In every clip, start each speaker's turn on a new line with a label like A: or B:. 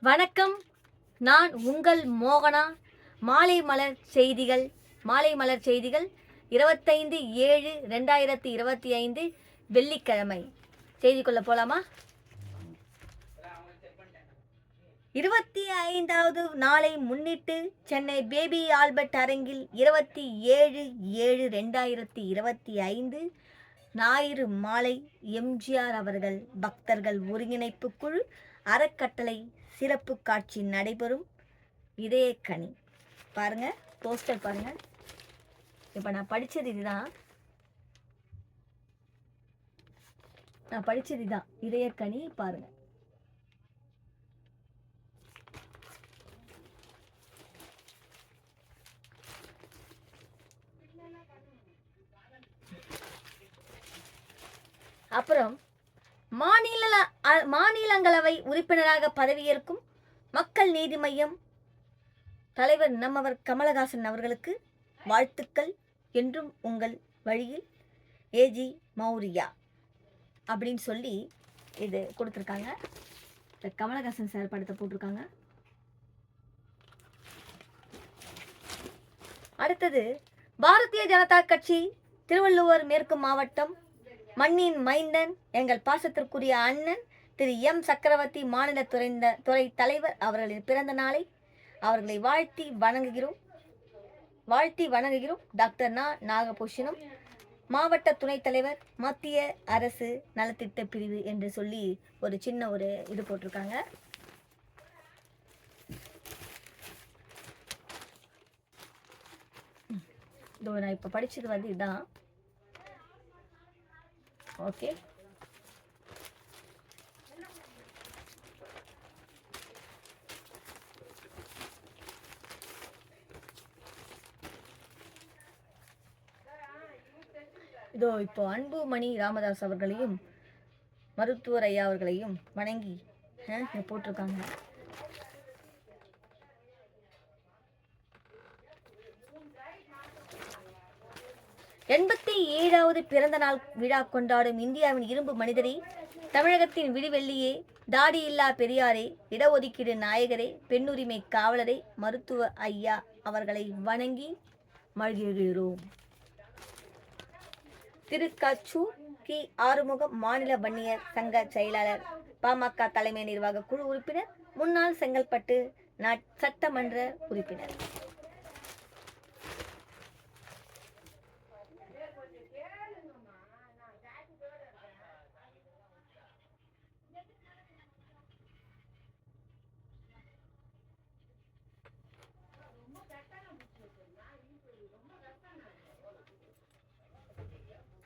A: வணக்கம். நான் உங்கள் மோகனா. மாலை மலர் செய்திகள் 25/7/2025 வெள்ளிக்கிழமை. செய்திக்குள்ள போலாமா? 25வது நாளை முன்னிட்டு சென்னை பேபி ஆல்பர்ட் அரங்கில் 27/7/2025 ஞாயிறு மாலை எம்ஜிஆர் அவர்கள் பக்தர்கள் ஒருங்கிணைப்பு குழு அறக்கட்டளை சிறப்பு காட்சி நடைபெறும். இதயக்கனி பாருங்க, போஸ்டர் பாருங்க. இப்போ நான் படித்தது இதுதான், இதயக்கனி பாருங்க. அப்புறம் மாநிலங்களவை உறுப்பினராக பதவியேற்கும் மக்கள் நீதி மய்யம் தலைவர் நம்மவர் கமலஹாசன் அவர்களுக்கு வாழ்த்துக்கள். என்றும் உங்கள் வழியில் ஏஜி மௌரியா அப்படின்னு சொல்லி இது கொடுத்துருக்காங்க. கமலஹாசன் சார் படத்தை போட்டிருக்காங்க. அடுத்தது பாரதிய ஜனதா கட்சி திருவள்ளுவர் மேற்கு மாவட்டம் மண்ணின் மைந்தன் எங்கள் பாசத்திற்குரிய அண்ணன் திரு எம் சக்கரவர்த்தி மாநில துறை தலைவர் அவர்களின் பிறந்த நாளை அவர்களை வாழ்த்தி வணங்குகிறோம். டாக்டர் நாகபூஷணம் மாவட்ட துணைத் தலைவர் மத்திய அரசு நலத்திட்ட பிரிவு என்று சொல்லி ஒரு சின்ன ஒரு இது போட்டிருக்காங்க. நான் இப்போ படிச்சது இதுதான். ஓகே, இதோ இப்போ அன்புமணி ராமதாஸ் அவர்களையும் மருத்துவர் ஐயா அவர்களையும் வணங்கி போட்டிருக்காங்க. வது பிறந்த நாள் விழா கொண்டாடும் இந்தியாவின் இரும்பு மனிதரே, தமிழகத்தின் விடிவெள்ளியே, தாடி இல்லா பெரியாரே, இடஒதுக்கீடு நாயகரே, பெண்ணுரிமை காவலரே, மருத்துவ ஐயா அவர்களை வணங்கி மகிழ்கிறோம். திருக்காச்சூர் கி ஆறுமுகம் மாநில வன்னியர் சங்க செயலாளர், பாமக தலைமை நிர்வாக குழு உறுப்பினர், முன்னாள் செங்கல்பட்டு சட்டமன்ற உறுப்பினர்.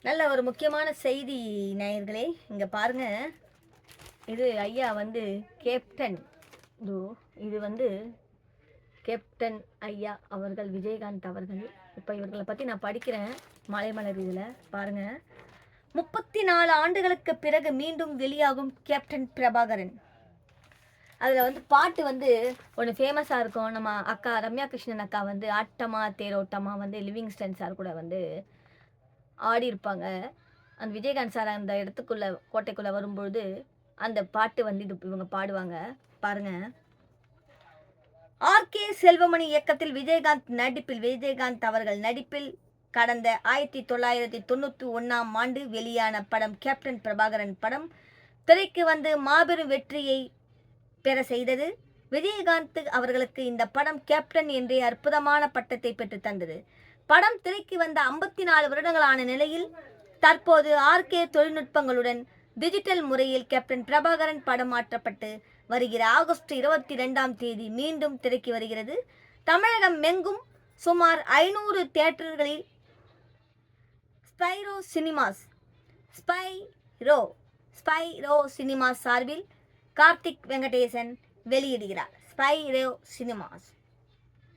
A: நல்ல ஒரு முக்கியமான செய்தி நேயர்களே, இங்கே பாருங்க. இது ஐயா கேப்டன், இது கேப்டன் ஐயா அவர்கள் விஜயகாந்த் அவர்கள். இப்போ இவர்களை பற்றி நான் படிக்கிறேன் மலைமலர். இதில் பாருங்க, 34 ஆண்டுகளுக்கு பிறகு மீண்டும் வெளியாகும் கேப்டன் பிரபாகரன். அதில் பாட்டு ஒன்று ஃபேமஸாக இருக்கும். நம்ம அக்கா ரம்யா கிருஷ்ணன் அக்கா ஆட்டமா தேரோட்டமா லிவிங்ஸ்டன் சார் கூட ஆடி இருப்பாங்க. அந்த விஜயகாந்த் சார் அந்த இடத்துக்குள்ள கோட்டைக்குள்ள வரும்பொழுது அந்த பாட்டு இவங்க பாடுவாங்க. பாருங்க, ஆர்கே செல்வமணி இயக்கத்தில் விஜயகாந்த் அவர்கள் நடிப்பில் கடந்த 1991 ஆண்டு வெளியான படம் கேப்டன் பிரபாகரன் படம் திரைக்கு மாபெரும் வெற்றியை பெற செய்தது. விஜயகாந்த் அவர்களுக்கு இந்த படம் கேப்டன் என்றே அற்புதமான பட்டத்தை பெற்று தந்தது. படம் திரைக்கு 54 வருடங்களான நிலையில் தற்போது ஆர்கே தொழில்நுட்பங்களுடன் டிஜிட்டல் முறையில் கேப்டன் பிரபாகரன் படம் மாற்றப்பட்டு வருகிற ஆகஸ்ட் 22ஆம் தேதி மீண்டும் திரைக்கு வருகிறது. தமிழகம் எங்கும் சுமார் 500 தியேட்டர்களில் ஸ்பைரோ சினிமாஸ் சார்பில் கார்த்திக் வெங்கடேசன் வெளியிடுகிறார். ஸ்பைரோ சினிமாஸ்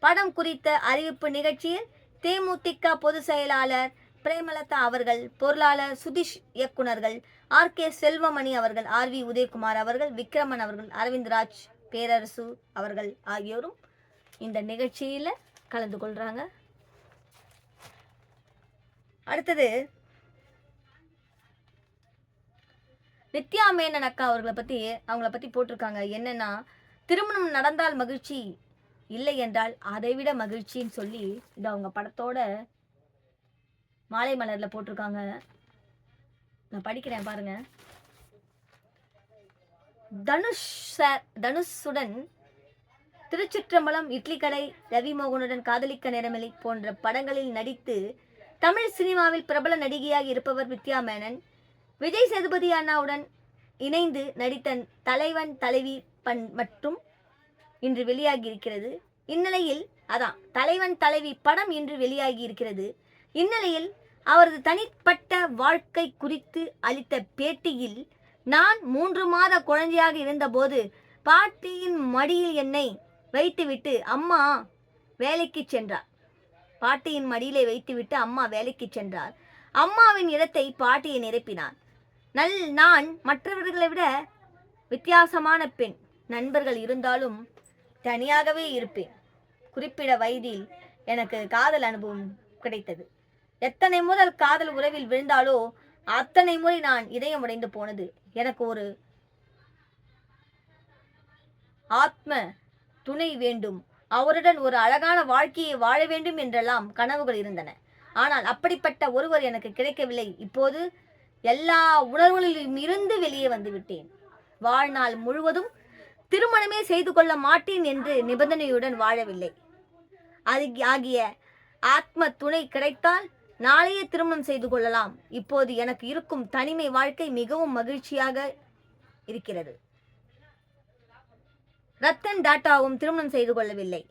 A: படம் குறித்த அறிவிப்பு நிகழ்ச்சியில் தேமுதிக பொதுச் செயலாளர் பிரேமலதா அவர்கள், பொருளாளர் சுதீஷ், இயக்குநர்கள் ஆர்கே செல்வமணி அவர்கள், ஆர்வி உதயகுமார் அவர்கள், விக்ரமன் அவர்கள், அரவிந்த்ராஜ், பேரரசு அவர்கள் ஆகியோரும் இந்த நிகழ்ச்சியில் கலந்து கொள்றாங்க. அடுத்தது நித்யா மேனன் அக்கா அவங்கள பற்றி போட்டிருக்காங்க. என்னன்னா, திருமணம் நடந்தால் மகிழ்ச்சி, இல்லை என்றால் அதைவிட மகிழ்ச்சின்னு சொல்லி இது அவங்க படத்தோட மாலை மலர்ல போட்டிருக்காங்க. நான் படிக்கிறேன் பாருங்க. தனுஷுடன் திருச்சிற்றம்பலம், இட்லி கடை, ரவிமோகனுடன் காதலிக்க நேரமில்லை போன்ற படங்களில் நடித்து தமிழ் சினிமாவில் பிரபல நடிகையாக இருப்பவர் வித்யா மேனன். விஜய் சேதுபதி அண்ணாவுடன் இணைந்து நடித்த தலைவன் தலைவி மற்றும் இன்று வெளியாகி இருக்கிறது. இந்நிலையில் தலைவன் தலைவி படம் இன்று வெளியாகி இருக்கிறது. இந்நிலையில் அவரது தனிப்பட்ட வாழ்க்கை குறித்து அளித்த பேட்டியில், நான் 3 மாத குழந்தையாக இருந்தபோது பாட்டியின் மடியில் என்னை வைத்துவிட்டு அம்மா வேலைக்கு சென்றார். பாட்டியின் மடியிலே வைத்துவிட்டு அம்மா வேலைக்கு சென்றார். அம்மாவின் இடத்தை பாட்டியை நிரப்பினார். நான் மற்றவர்களை விட வித்தியாசமான பெண். நண்பர்கள் இருந்தாலும் தனியாகவே இருப்பேன். குறிப்பிட்ட வயதில் எனக்கு காதல் அனுபவம் கிடைத்தது. எத்தனை முதல் காதல் உறவில் விழுந்தாலோ அத்தனை முறை நான் இதயம் உடைந்து போனது. எனக்கு ஒரு ஆத்ம துணை வேண்டும், அவருடன் ஒரு அழகான வாழ்க்கையை வாழ வேண்டும் என்றெல்லாம் கனவுகள் இருந்தன. ஆனால் அப்படிப்பட்ட ஒருவர் எனக்கு கிடைக்கவில்லை. இப்போது எல்லா உணர்வுகளிலும் இருந்து வெளியே வந்துவிட்டேன். வாழ்நாள் முழுவதும் திருமணமே செய்து கொள்ள மாட்டேன் என்று நிபந்தனையுடன் வாழவில்லை. ஆகிய ஆத்ம துணை கிடைத்தால் நாளையே திருமணம் செய்து கொள்ளலாம். இப்போது எனக்கு இருக்கும் தனிமை வாழ்க்கை மிகவும் மகிழ்ச்சியாக இருக்கிறது. ரத்தன் டாட்டாவும் திருமணம் செய்து கொள்ளவில்லை.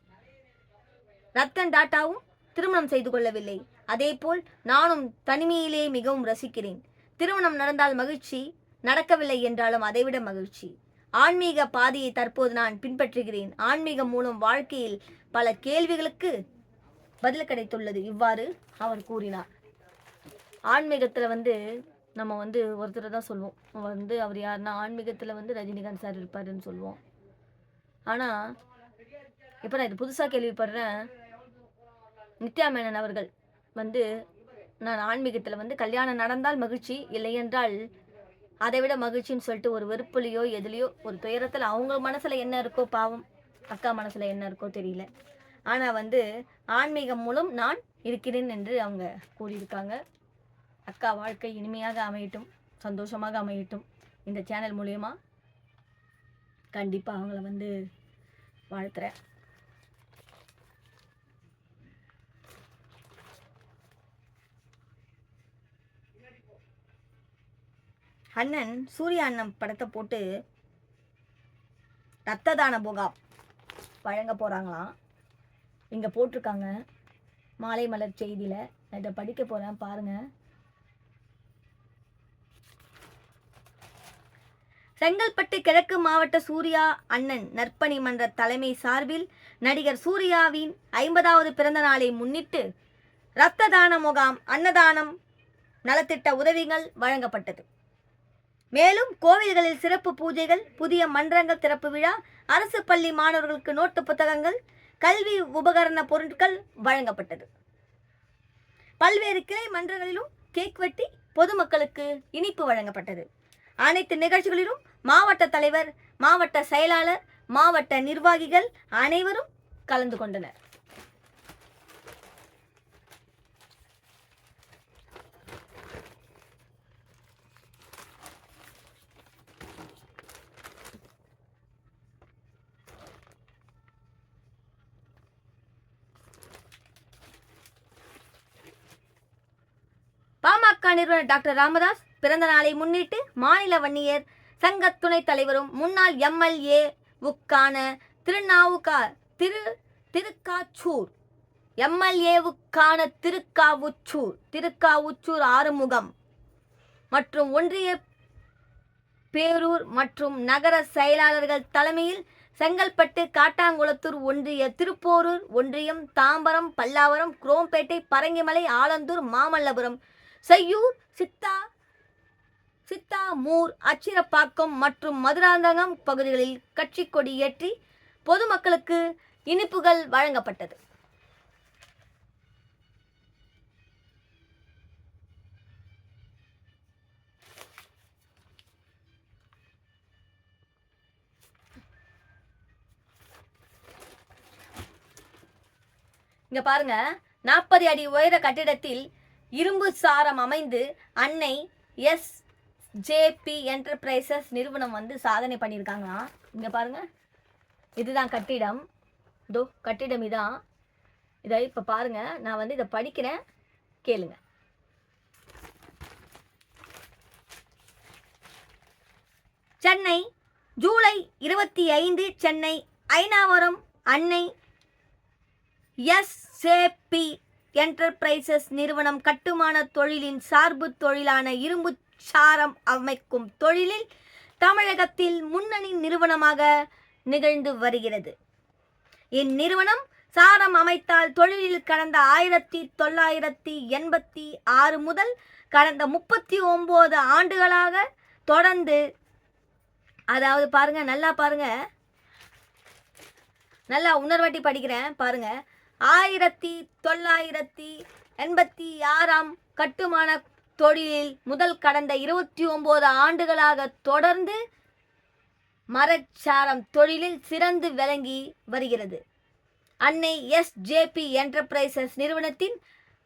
A: அதேபோல் நானும் தனிமையிலே மிகவும் ரசிக்கிறேன். திருமணம் நடந்தால் மகிழ்ச்சி, நடக்கவில்லை என்றாலும் அதைவிட மகிழ்ச்சி. ஆன்மீக பாதையை தற்போது நான் பின்பற்றுகிறேன். ஆன்மீகம் மூலம் வாழ்க்கையில் பல கேள்விகளுக்கு பதில் கிடைத்துள்ளது. இவ்வாறு அவர் கூறினார். ஆன்மீகத்தில் நம்ம ஒருத்தரை தான் சொல்லுவோம். அவர் யாருன்னா ஆன்மீகத்தில் ரஜினிகாந்த் சார் இருப்பாருன்னு சொல்லுவோம். ஆனால் இப்போ நான் இது புதுசாக கேள்விப்படுறேன். நித்யா மேனன் அவர்கள் நான் ஆன்மீகத்தில் கல்யாணம் நடந்தால் மகிழ்ச்சி, இல்லை என்றால் அதை விட மகிழ்ச்சின்னு சொல்லிட்டு ஒரு வெறுப்புலையோ எதுலையோ ஒரு துயரத்தில் அவங்க மனசில் என்ன இருக்கோ, பாவம் அக்கா மனசில் என்ன இருக்கோ தெரியல. ஆனால் ஆன்மீகம் மூலம் நான் இருக்கிறேன் என்று அவங்க கூறியிருக்காங்க. அக்கா வாழ்க்கை இனிமையாக அமையட்டும், சந்தோஷமாக அமையட்டும். இந்த சேனல் மூலமா கண்டிப்பாக அவங்கள வாழ்த்துறேன். அண்ணன் சூர்யா அண்ணன் படத்தை போட்டு ரத்த தான முகாம் வழங்க போகிறாங்களாம். இங்கே போட்டிருக்காங்க மாலை மலர் செய்தியில். நான் இதை படிக்க போகிறேன் பாருங்கள். செங்கல்பட்டு கிழக்கு மாவட்ட சூர்யா அண்ணன் நற்பணி மன்ற தலைமை சார்பில் நடிகர் சூர்யாவின் 50வது பிறந்த நாளை முன்னிட்டு இரத்த தான முகாம், அன்னதானம், நலத்திட்ட உதவிகள் வழங்கப்பட்டது. மேலும் கோவில்களில் சிறப்பு பூஜைகள், புதிய மன்றங்கள் திறப்பு விழா, அரசு பள்ளி மாணவர்களுக்கு நோட்டு புத்தகங்கள், கல்வி உபகரண பொருட்கள் வழங்கப்பட்டது. பல்வேறு கிளை மன்றங்களிலும் கேக் வெட்டி பொதுமக்களுக்கு இனிப்பு வழங்கப்பட்டது. அனைத்து நிகழ்ச்சிகளிலும் மாவட்ட தலைவர், மாவட்ட செயலாளர், மாவட்ட நிர்வாகிகள் அனைவரும் கலந்து கொண்டனர். பாமக நிறுவனர் டாக்டர் ராமதாஸ் பிறந்த நாளை முன்னிட்டு மாநில வன்னியர் சங்க துணைத் தலைவரும் முன்னாள் எம்எல்ஏவுக்கான திருக்காவுச்சூர் ஆறுமுகம் மற்றும் ஒன்றிய பேரூர் மற்றும் நகர செயலாளர்கள் தலைமையில் செங்கல்பட்டு, காட்டாங்குளத்தூர் ஒன்றிய, திருப்போரூர் ஒன்றியம், தாம்பரம், பல்லாவரம், குரோம்பேட்டை, பரங்கிமலை, ஆலந்தூர், மாமல்லபுரம், செய்யூர், சித்தாமூர், அச்சிரப்பாக்கம் மற்றும் மதுராந்தகம் பகுதிகளில் கட்சி கொடி ஏற்றி பொதுமக்களுக்கு இனிப்புகள் வழங்கப்பட்டது. இங்க பாருங்க, 40 அடி உயர கட்டிடத்தில் இரும்பு சாரம் அமைந்து அன்னை எஸ்ஜேபி என்டர்பிரைசஸ் நிறுவனம் வந்து சாதனை பண்ணியிருக்காங்களாம். இங்க பாருங்க, இதுதான் கட்டிடம். இதோ கட்டிடம் இதான். இதை இப்போ பாருங்க, நான் வந்து இதை படிக்கிறேன், கேளுங்க. சென்னை ஜூலை 25 சென்னை ஐனாவரம் அன்னை எஸ்ஜேபி என்டர்பிரைசஸ் நிறுவனம் கட்டுமான தொழிலின் சார்பு தொழிலான இரும்பு சாரம் அமைக்கும் தொழிலில் தமிழகத்தில் முன்னணி நிறுவனமாக நிகழ்ந்து வருகிறது. இந்நிறுவனம் சாரம் அமைத்தால் தொழிலில் கடந்த 1986 முதல் கடந்த 39 ஆண்டுகளாக தொடர்ந்து, அதாவது பாருங்க, நல்லா பாருங்க, நல்லா உணர்வட்டி படிக்கிறேன் பாருங்க. 1986 கட்டுமான தொழிலில் முதல் கடந்த 29 ஆண்டுகளாக தொடர்ந்து மரச்சாரம் தொழிலில் சிறந்து விளங்கி வருகிறது. அன்னை எஸ்ஜேபி என்டர்பிரைசஸ் நிறுவனத்தின்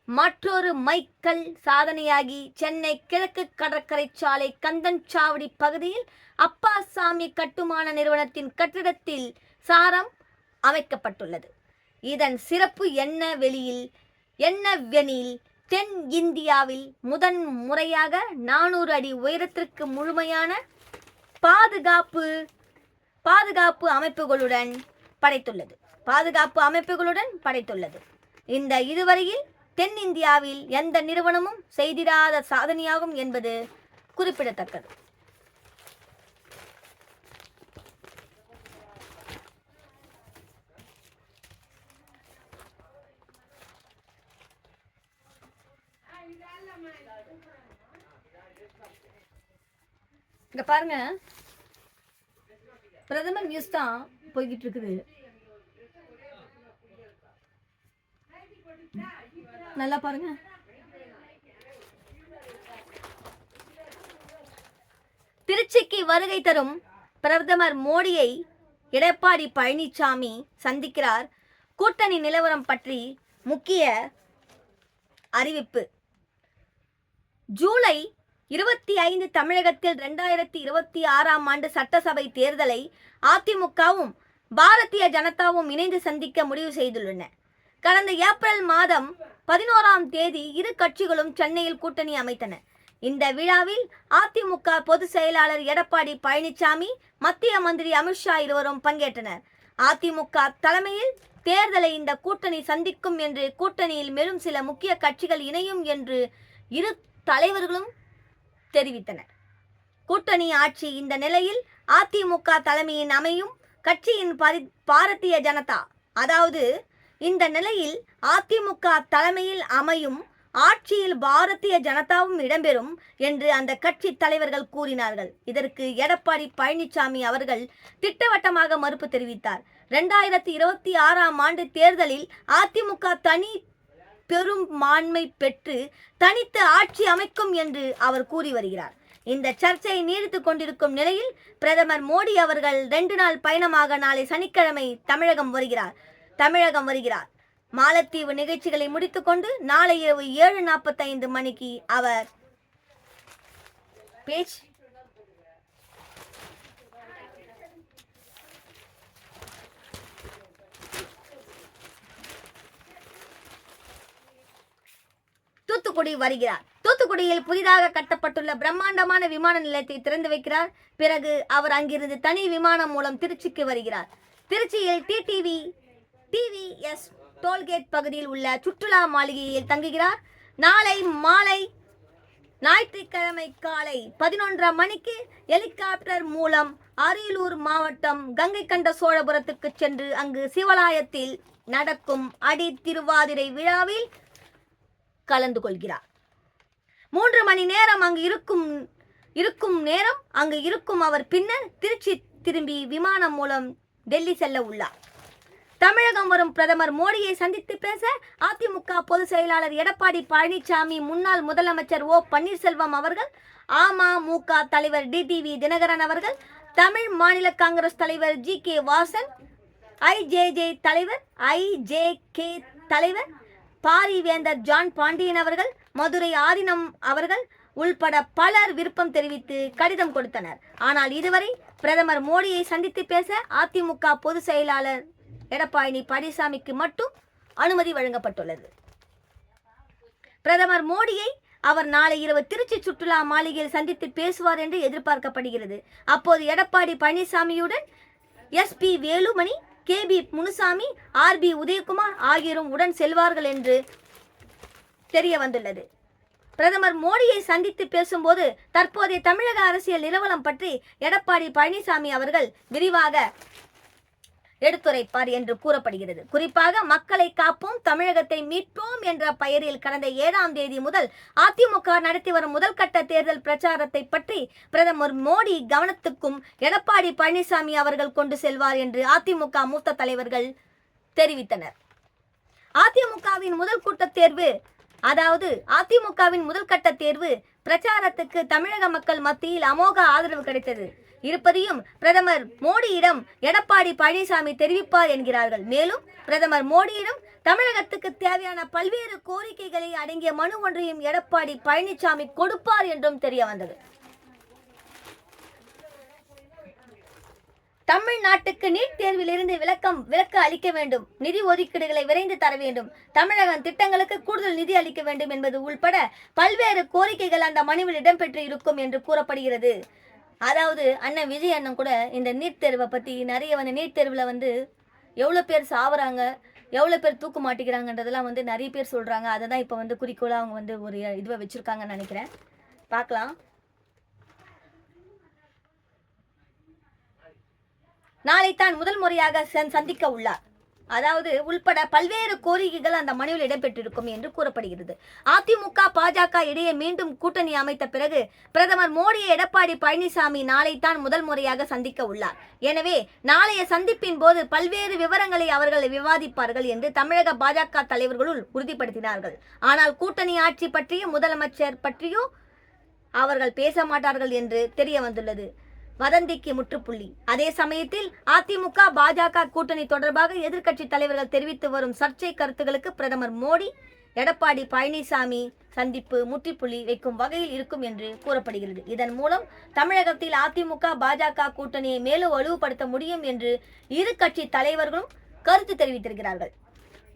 A: மற்றொரு மைக்கல் சாதனையாகி சென்னை கிழக்கு கடற்கரை சாலை கந்தன்சாவடி பகுதியில் அப்பாசாமி கட்டுமான நிறுவனத்தின் கட்டிடத்தில் சாரம் அமைக்கப்பட்டுள்ளது. இதன் சிறப்பு என்னவெனில் தென் இந்தியாவில் முதன் முறையாக 400 அடி உயரத்திற்கு முழுமையான பாதுகாப்பு அமைப்புகளுடன் படைத்துள்ளது. இந்த இதுவரையில் தென்னிந்தியாவில் எந்த நிறுவனமும் செய்திராத சாதனையாகும் என்பது குறிப்பிடத்தக்கது. இங்க பாருங்க, பிரதமர் நியூஸ் தான் போய்கிட்டு இருக்குது. நல்லா பாருங்க. திருச்சிக்கு வருகை தரும் பிரதமர் மோடியை எடப்பாடி பழனிசாமி சந்திக்கிறார். கூட்டணி நிலவரம் பற்றி முக்கிய அறிவிப்பு. ஜூலை 25 தமிழகத்தில் 2026 ஆண்டு சட்டசபை தேர்தலை அதிமுகவும் பாரதிய ஜனதாவும் இணைந்து சந்திக்க முடிவு செய்துள்ளன. கடந்த ஏப்ரல் மாதம் 11ஆம் தேதி இரு கட்சிகளும் சென்னையில் கூட்டணி அமைத்தன. இந்த விழாவில் அதிமுக பொதுச் செயலாளர் எடப்பாடி பழனிசாமி, மத்திய மந்திரி அமித்ஷா இருவரும் பங்கேற்றனர். அதிமுக தலைமையில் தேர்தலை இந்த கூட்டணி சந்திக்கும் என்று, கூட்டணியில் மேலும் சில முக்கிய கட்சிகள் இணையும் என்று இரு தலைவர்களும் தெரிவித்தனர். கூட்டணி ஆட்சி இந்த நிலையில் அதிமுக தலைமையின் அமையும் கட்சியின் பாரதிய ஜனதா, அதாவது இந்த நிலையில் அதிமுக தலைமையில் அமையும் ஆட்சியில் பாரதிய ஜனதாவும் இடம்பெறும் என்று அந்த கட்சி தலைவர்கள் கூறினார்கள். இதற்கு எடப்பாடி பழனிசாமி அவர்கள் திட்டவட்டமாக மறுப்பு தெரிவித்தார். 2026 ஆண்டு தேர்தலில் அதிமுக தனி பெரும்பான்மை பெற்று தனித்து ஆட்சி அமைக்கும் என்று அவர் கூறி வருகிறார். இந்த சர்ச்சை நீடித்துக் கொண்டிருக்கும் நிலையில் பிரதமர் மோடி அவர்கள் 2 நாள் பயணமாக நாளை சனிக்கிழமை தமிழகம் வருகிறார். மாலத்தீவு நிகழ்ச்சிகளை முடித்துக்கொண்டு நாளை இரவு 7:45 மணிக்கு அவர் தூத்துக்குடி வருகிறார். தூத்துக்குடியில் புதிதாக கட்டப்பட்டுள்ள பிரம்மாண்டமான விமான நிலையத்தை திறந்து வைக்கிறார். பிறகு அவர் அங்கிருந்து தனி விமானம் மூலம் திருச்சிக்கு வருகிறார். திருச்சியில் டிவிஎஸ் டோல்கேட் பகுதியில் உள்ள சுற்றுலா மாளிகையில் தங்குகிறார். நாளை மாலை ஞாயிற்றுக்கிழமை காலை 11:30 மணிக்கு ஹெலிகாப்டர் மூலம் அரியலூர் மாவட்டம் கங்கை கொண்ட சோழபுரத்துக்கு சென்று அங்கு சிவாலயத்தில் நடக்கும் அடி திருவாதிரை விழாவில் கலந்து கொள்கிறார். 3 மணி நேரம் அங்கு இருக்கும் அவர் பின்னர் திருச்சி திரும்பி விமானம் மூலம் டெல்லி செல்ல உள்ளார். தமிழகம் வரும் பிரதமர் மோடியை சந்தித்து பேச அதிமுக பொதுச் செயலாளர் எடப்பாடி பழனிசாமி, முன்னாள் முதலமைச்சர் ஓ பன்னீர்செல்வம் அவர்கள், அமமுக தலைவர் டிடிவி தினகரன் அவர்கள், தமிழ் மாநில காங்கிரஸ் தலைவர் ஜி கே வாசன், ஐஜேஜே தலைவர் ஐஜேகே தலைவர் பாரிவேந்தர் ஜான் பாண்டியன் அவர்கள், மதுரை ஆதீனம் அவர்கள் உள்பட பலர் விருப்பம் தெரிவித்து கடிதம் கொடுத்தனர். ஆனால் இதுவரை பிரதமர் மோடியை சந்தித்து பேச அதிமுக பொதுச் செயலாளர் எடப்பாடி பழனிசாமிக்கு மட்டும் அனுமதி வழங்கப்பட்டுள்ளது. பிரதமர் மோடியை அவர் நாளை இரவு திருச்சி சுற்றுலா மாளிகையில் சந்தித்து பேசுவார் என்று எதிர்பார்க்கப்படுகிறது. அப்போது Edappadi பழனிசாமியுடன் SP Velumani, KB Munusamy, RB Udhayakumar ஆகியோரும் உடன் செல்வார்கள் என்று தெரிய வந்துள்ளது. பிரதமர் மோடியை சந்தித்து பேசும்போது தற்போதைய தமிழக அரசியல் நிலவரம் பற்றி எடப்பாடி பழனிசாமி அவர்கள் விரிவாக எடுத்துரைப்பார் என்று கூறப்படுகிறது. குறிப்பாக மக்களை காப்போம், தமிழகத்தை மீட்போம் என்ற பெயரில் கடந்த 7ஆம் தேதி முதல் அதிமுக நடத்தி வரும் முதல் கட்ட தேர்தல் பிரச்சாரத்தை பற்றி பிரதமர் மோடி கவனத்துக்கும் எடப்பாடி பழனிசாமி அவர்கள் கொண்டு செல்வார் என்று அதிமுக மூத்த தலைவர்கள் தெரிவித்தனர். அதிமுகவின் முதல் கூட்ட தேர்வு அதிமுகவின் முதல் கட்ட தேர்வு பிரச்சாரத்துக்கு தமிழக மக்கள் மத்தியில் அமோக ஆதரவு கிடைத்தது இருப்பதையும் பிரதமர் மோடியிடம் எடப்பாடி பழனிசாமி தெரிவிப்பார் என்கிறார்கள். மேலும் பிரதமர் மோடியிடம் தமிழகத்துக்கு தேவையான பல்வேறு கோரிக்கைகளை அடங்கிய மனு ஒன்றையும் எடப்பாடி பழனிசாமி கொடுப்பார் என்றும் தெரிய வந்தது. தமிழ்நாட்டுக்கு நீட் தேர்வில் இருந்து விலக்கு அளிக்க வேண்டும், நிதி ஒதுக்கீடுகளை விரைந்து தர வேண்டும், தமிழக திட்டங்களுக்கு கூடுதல் நிதி அளிக்க வேண்டும் என்பது உள்பட பல்வேறு கோரிக்கைகள் அந்த மனுவில் இடம்பெற்று இருக்கும் என்று கூறப்படுகிறது. அதாவது அண்ணன் விஜய் அண்ணன் கூட இந்த நீட் தேர்வை பற்றி நிறைய நீட் தேர்வில் எவ்வளோ பேர் சாவறாங்க, எவ்வளோ பேர் தூக்க மாட்டேங்கிறாங்கன்றதெல்லாம் நிறைய பேர் சொல்கிறாங்க. அதை தான் இப்போ குறிக்கோளாக அவங்க ஒரு இதுவை வச்சுருக்காங்கன்னு நினைக்கிறேன். பார்க்கலாம். நாளை தான் முதல் முறையாக சந்திக்க உள்ளார். அதாவது உள்பட பல்வேறு கோரிக்கைகள் அந்த மனுவில் இடம்பெற்றிருக்கும் என்று கூறப்படுகிறது. அதிமுக பாஜக இடையே மீண்டும் கூட்டணி அமைத்த பிறகு பிரதமர் மோடியை எடப்பாடி பழனிசாமி நாளை தான் முதல் முறையாக சந்திக்க உள்ளார். எனவே நாளைய சந்திப்பின் போது பல்வேறு விவரங்களை அவர்கள் விவாதிப்பார்கள் என்று தமிழக பாஜக தலைவர்களுள் உறுதிப்படுத்தினார்கள். ஆனால் கூட்டணி ஆட்சி பற்றியோ முதலமைச்சர் பற்றியோ அவர்கள் பேச மாட்டார்கள் என்று தெரிய வந்துள்ளது. வதந்திக்கு முற்றுப்புள்ளி. அதே சமயத்தில் அதிமுக பாஜக கூட்டணி தொடர்பாக எதிர்க்கட்சி தலைவர்கள் தெரிவித்து வரும் சர்ச்சை கருத்துகளுக்கு பிரதமர் மோடி எடப்பாடி பழனிசாமி சந்திப்பு முற்றுப்புள்ளி வைக்கும் வகையில் இருக்கும் என்று கூறப்படுகிறது. இதன் மூலம் தமிழகத்தில் அதிமுக பாஜக கூட்டணியை மேலும் வலுப்படுத்த முடியும் என்று இரு கட்சி தலைவர்களும் கருத்து தெரிவித்திருக்கிறார்கள்.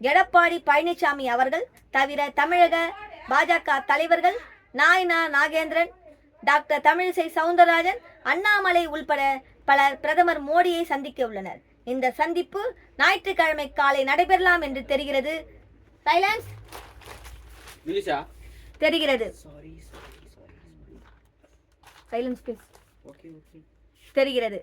A: எடப்பாடி பழனிசாமி அவர்கள் தவிர தமிழக பாஜக தலைவர்கள் நாயனார் நாகேந்திரன், டாக்டர் தமிழிசை சவுந்தரராஜன், அண்ணாமலை உள்பட பலர் பிரதமர் மோடியை சந்திக்க உள்ளனர். இந்த சந்திப்பு ஞாயிற்றுக்கிழமை காலை நடைபெறலாம் என்று தெரிகிறது. சைலன்ஸ் தெரிகிறது. Silence please. தெரிகிறது.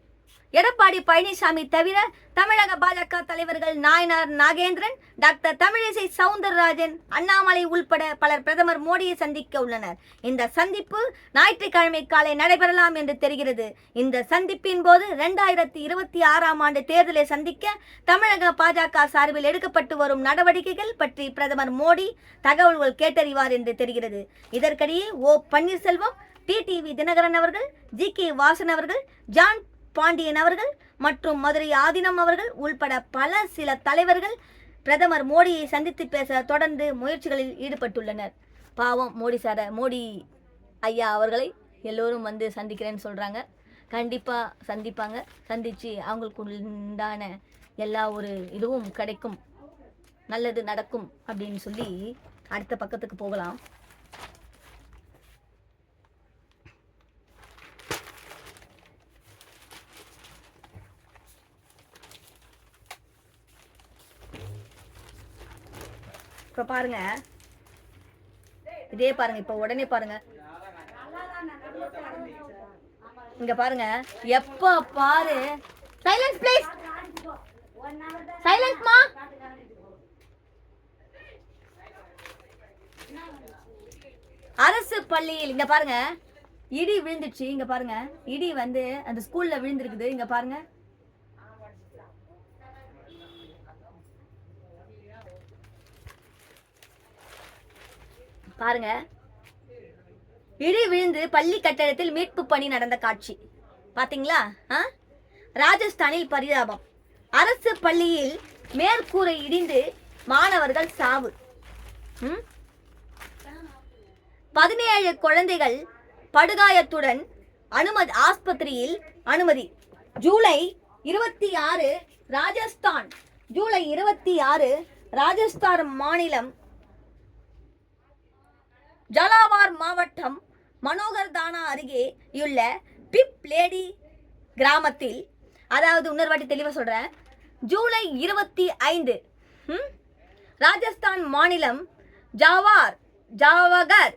A: எடப்பாடி பழனிசாமி தவிர தமிழக பாஜக தலைவர்கள் நாயனார் நாகேந்திரன், டாக்டர் தமிழிசை சவுந்தரராஜன், அண்ணாமலை உள்பட பலர் பிரதமர் மோடியை சந்திக்க உள்ளனர். இந்த சந்திப்பு ஞாயிற்றுக்கிழமை காலை நடைபெறலாம் என்று தெரிகிறது. இந்த சந்திப்பின் போது 2026ஆம் ஆண்டு தேர்தலை சந்திக்க தமிழக பாஜக சார்பில் எடுக்கப்பட்டு வரும் நடவடிக்கைகள் பற்றி பிரதமர் மோடி தகவல்கள் கேட்டறிவார் என்று தெரிகிறது. இதற்கிடையே பன்னீர்செல்வம், TTV தினகரன் அவர்கள், GK வாசன் அவர்கள், ஜான் பாண்டியன் அவர்கள் மற்றும் மதுரை ஆதீனம் அவர்கள் உள்பட சில தலைவர்கள் பிரதமர் மோடியை சந்தித்து பேச தொடர்ந்து முயற்சிகளில் ஈடுபட்டுள்ளனர். பாவம் மோடி ஐயா அவர்களை எல்லோரும் சந்திக்கிறேன்னு சொல்கிறாங்க. கண்டிப்பாக சந்திப்பாங்க. சந்தித்து அவங்களுக்கு உண்டான எல்லா ஒரு இதுவும் கிடைக்கும், நல்லது நடக்கும் அப்படின்னு சொல்லி அடுத்த பக்கத்துக்கு போகலாம். இப்போ பாருங்க, இதே பாருங்க, இப்போ உடனே பாருங்க, இங்க பாருங்க, எப்ப பாரு சைலன்ஸ் ப்ளீஸ், சைலன்ஸ் மா. அரசு பள்ளியில் இங்க பாருங்க இடி விழுந்துச்சு. இங்க பாருங்க இடி அந்த ஸ்கூல்ல விழுந்திருக்குது. இங்க பாருங்க, பாருங்க இடி விழுந்து பள்ளி கட்டடத்தில் மீட்பு பணி நடந்த காட்சி பாத்தீங்களா? ராஜஸ்தானில் பரிதாபம். அரசு பள்ளியில் மேற்கூரை இடிந்து மாணவர்கள் சாவு. 17 குழந்தைகள் படுகாயத்துடன் ஆஸ்பத்திரியில் அனுமதி. ஜூலை 26 ராஜஸ்தான். ஜூலை 26 ராஜஸ்தான் மாநிலம் ஜாலாவார் மாவட்டம் மனோகர்தானா அருகேயுள்ள பிப்லேடி கிராமத்தில், அதாவது இன்னொரு வாட்டி தெளிவாக சொல்கிறேன், ஜூலை 25 ராஜஸ்தான் மாநிலம்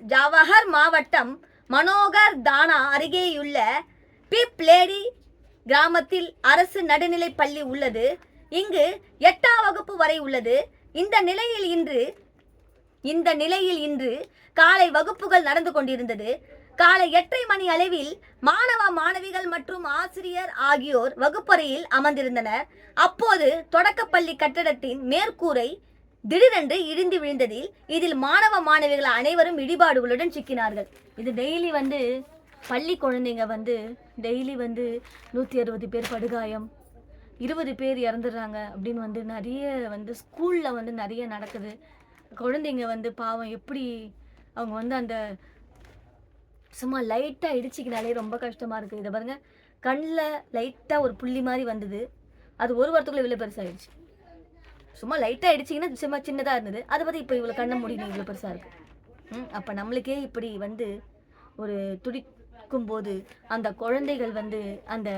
A: ஜாவஹர் மாவட்டம் மனோகர்தானா அருகேயுள்ள பிப்லேடி கிராமத்தில் அரசு நடுநிலை பள்ளி உள்ளது. இங்கு 8ஆம் வகுப்பு வரை உள்ளது. இந்த நிலையில் இன்று காலை வகுப்புகள் நடந்து கொண்டிருந்தது. காலை 8:30 மணி அளவில் மாணவ மாணவிகள் மற்றும் ஆசிரியர் ஆகியோர் வகுப்பறையில் அமர்ந்திருந்தனர். அப்போது தொடக்கப்பள்ளி கட்டடத்தின் மேற்கூரை திடீரென்று இடிந்து விழுந்ததில் இதில் மாணவ மாணவிகள் அனைவரும் இடிபாடுகளுடன் சிக்கினார்கள். இது டெய்லி பள்ளி குழந்தைங்க டெய்லி 160 பேர் படுகாயம், 20 பேர் இறந்துடுறாங்க அப்படின்னு நிறைய ஸ்கூலில் நிறைய நடக்குது. குழந்தைங்க பாவம் எப்படி அவங்க அந்த சும்மா லைட்டாக இடிச்சிக்கினாலே ரொம்ப கஷ்டமாக இருக்குது. இதை பாருங்கள், கண்ணில் லைட்டாக ஒரு புள்ளி மாதிரி வந்தது, அது ஒரு வாரத்துக்குள்ளே இவ்வளோ பெருசாகிடுச்சு. சும்மா லைட்டாக இடிச்சிங்கன்னா சும்மா சின்னதாக இருந்தது, அதை பற்றி இப்போ இவ்வளோ கண்ணை முடியும் இவ்வளோ பெருசாக இருக்குது. அப்போ நம்மளுக்கே இப்படி ஒரு துடிக்கும் போது அந்த குழந்தைகள் அந்த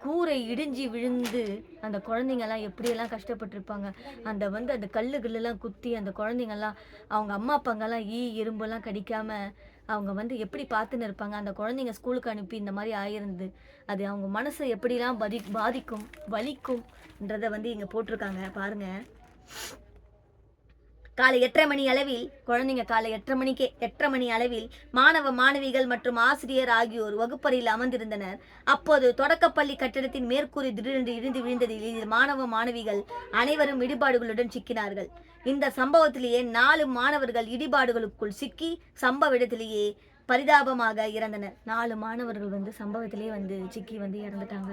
A: கூரை இடிஞ்சி விழுந்து அந்த குழந்தைங்கள்லாம் எப்படியெல்லாம் கஷ்டப்பட்டுருப்பாங்க. அந்த அந்த கல்லுகளெல்லாம் குத்தி அந்த குழந்தைங்கள்லாம் அவங்க அம்மா அப்பாங்கெல்லாம் எறும்பெல்லாம் கடிக்காமல் அவங்க எப்படி பார்த்துன்னு இருப்பாங்க. அந்த குழந்தைங்க ஸ்கூலுக்கு அனுப்பி இந்த மாதிரி ஆகிருந்து அது அவங்க மனசை எப்படிலாம் பாதிக்கும் வலிக்கும்ன்றதை இங்கே போட்டிருக்காங்க பாருங்கள். காலை 8:30 மணி அளவில் குழந்தைங்க காலை 8:30 மணி அளவில் மாணவ மாணவிகள் மற்றும் ஆசிரியர் ஆகியோர் வகுப்பறையில் அமர்ந்திருந்தனர். அப்போது தொடக்கப்பள்ளி கட்டிடத்தின் மேற்கூரை திடீரென்று இடிந்து விழுந்ததில் இதில் மாணவ மாணவிகள் அனைவரும் இடிபாடுகளுடன் சிக்கினார்கள். இந்த சம்பவத்திலேயே 4 மாணவர்கள் இடிபாடுகளுக்குள் சிக்கி சம்பவ இடத்திலேயே பரிதாபமாக இறந்தனர். 4 மாணவர்கள் சம்பவத்திலேயே சிக்கி இறந்துட்டாங்க.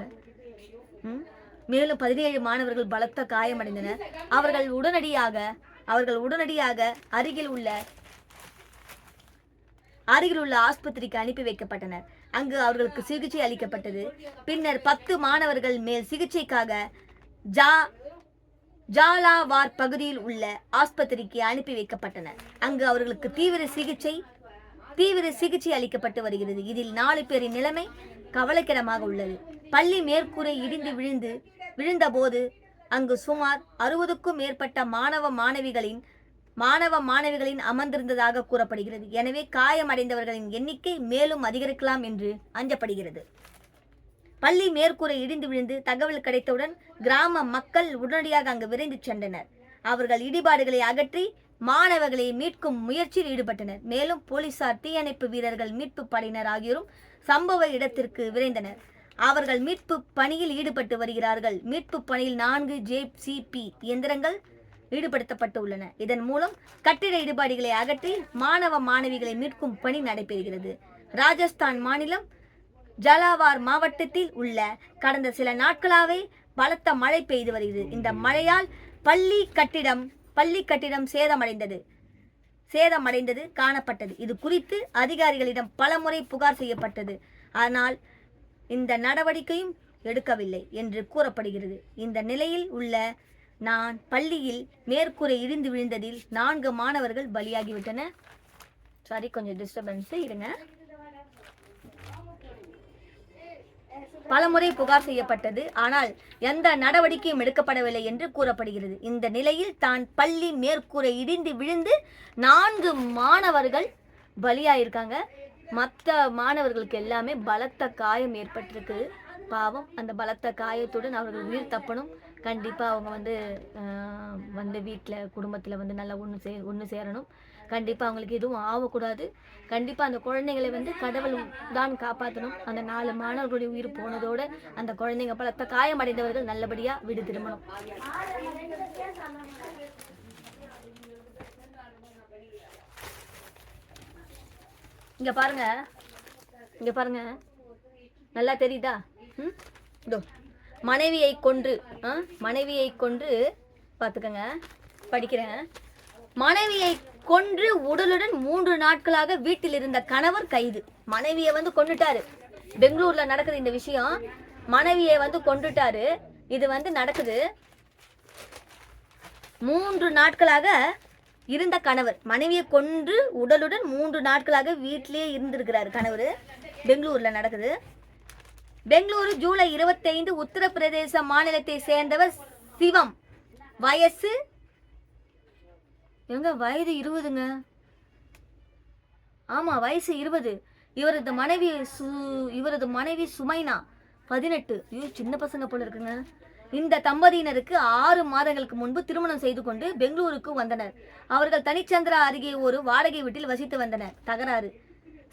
A: மேலும் 17 மாணவர்கள் பலத்த காயமடைந்தனர். அவர்கள் உடனடியாக அருகில் உள்ள ஆஸ்பத்திரிக்கு அனுப்பி வைக்கப்பட்டனர். அங்கு அவர்களுக்கு சிகிச்சை அளிக்கப்பட்டது. பின்னர் 10 மாணவர்கள் மேல் சிகிச்சைக்காக ஜாலாவார் பகுதியில் உள்ள ஆஸ்பத்திரிக்கு அனுப்பி வைக்கப்பட்டனர். அங்கு அவர்களுக்கு தீவிர சிகிச்சை அளிக்கப்பட்டு வருகிறது. இதில் 4 பேரின் நிலைமை கவலைக்கிடமாக உள்ளது. பள்ளி மேற்கூரை இடிந்து விழுந்த போது அங்கு சுமார் 60க்கும் மேற்பட்ட மாணவ மாணவிகளின் அமர்ந்திருந்ததாக கூறப்படுகிறது. எனவே காயமடைந்தவர்களின் எண்ணிக்கை மேலும் அதிகரிக்கலாம் என்று அஞ்சப்படுகிறது. பள்ளி மேற்கூரை இடிந்து விழுந்து தகவல் கிடைத்தவுடன் கிராம மக்கள் உடனடியாக அங்கு விரைந்து சென்றனர். அவர்கள் இடிபாடுகளை அகற்றி மாணவர்களை மீட்கும் முயற்சியில் ஈடுபட்டனர். மேலும் போலீசார், தீயணைப்பு வீரர்கள், மீட்பு படையினர் ஆகியோரும் சம்பவ இடத்திற்கு விரைந்தனர். அவர்கள் மீட்பு பணியில் ஈடுபட்டு வருகிறார்கள். மீட்பு பணியில் 4 JCB இயந்திரங்கள் ஈடுபடுத்தப்பட்டு உள்ளன. இதன் மூலம் கட்டிட இடிபாடுகளை அகற்றி மாணவ மாணவிகளை மீட்கும் பணி நடைபெறுகிறது. ராஜஸ்தான் மாநிலம் ஜாலாவார் மாவட்டத்தில் உள்ள கடந்த சில நாட்களாகவே பலத்த மழை பெய்து வருகிறது. இந்த மழையால் பள்ளி கட்டிடம் சேதமடைந்தது காணப்பட்டது. இது குறித்து அதிகாரிகளிடம் பலமுறை புகார் செய்யப்பட்டது. ஆனால் இந்த நடவடிக்கையும் எடுக்கவில்லை என்று கூறப்படுகிறது. இந்த நிலையில் உள்ள பள்ளியில் மேற்கூரை இடிந்து விழுந்ததில் 4 மாணவர்கள் பலியாகிவிட்டனர். சாரி, கொஞ்சம் டிஸ்டர்பன்ஸ் இருங்க. பலமுறை புகார் செய்யப்பட்டது, ஆனால் எந்த நடவடிக்கையும் எடுக்கப்படவில்லை என்று கூறப்படுகிறது. இந்த நிலையில் பள்ளி மேற்கூரை இடிந்து விழுந்து 4 மாணவர்கள் பலியாயிருக்காங்க. மற்ற மாணவர்களுக்கு எல்லாமே பலத்த காயம் ஏற்பட்டிருக்கு. பாவம், அந்த பலத்த காயத்துடன் அவர்கள் உயிர் தப்பணும். கண்டிப்பாக அவங்க வீட்டில் குடும்பத்தில் நல்லா ஒன்று சேரணும். கண்டிப்பாக அவங்களுக்கு எதுவும் ஆகக்கூடாது. கண்டிப்பாக அந்த குழந்தைங்களை கடவுள் தான் காப்பாற்றணும். அந்த 4 மாணவர்களுடைய உயிர் போனதோடு அந்த குழந்தைங்க பலத்த காயமடைந்தவர்கள் நல்லபடியாக வீடு திரும்பணும். இங்கே பாருங்க, நல்லா தெரியுதா? இதோ மனைவியை கொன்று பார்த்துக்கங்க, படிக்கிறேன். மனைவியை கொன்று உடலுடன் 3 நாட்களாக வீட்டில் இருந்த கணவர் கைது. மனைவியை வந்து கொண்டுட்டாரு. பெங்களூர்ல நடக்குது இந்த விஷயம். மனைவியை வந்து கொண்டுட்டாரு. இது வந்து நடக்குது. 3 நாட்களாக இருந்த கணவர், மனைவியை கொன்று உடலுடன் 3 நாட்களாக வீட்டிலேயே இருந்திருக்கிறாரு கணவர். பெங்களூர்ல நடக்குது. பெங்களூரு ஜூலை 25, உத்தரப்பிரதேச மாநிலத்தை சேர்ந்தவர் சிவம். வயசு வயது 20ங்க. ஆமா, வயசு 20. இவரது மனைவி சுமைனா 18. சின்ன பசங்க போல இருக்குங்க. இந்த தம்பதியினருக்கு 6 மாதங்களுக்கு முன்பு திருமணம் செய்து கொண்டு பெங்களூருக்கு வந்தனர். அவர்கள் தனிச்சந்திரா அருகே ஒரு வாடகை வீட்டில் வசித்து வந்தனர். தகராறு.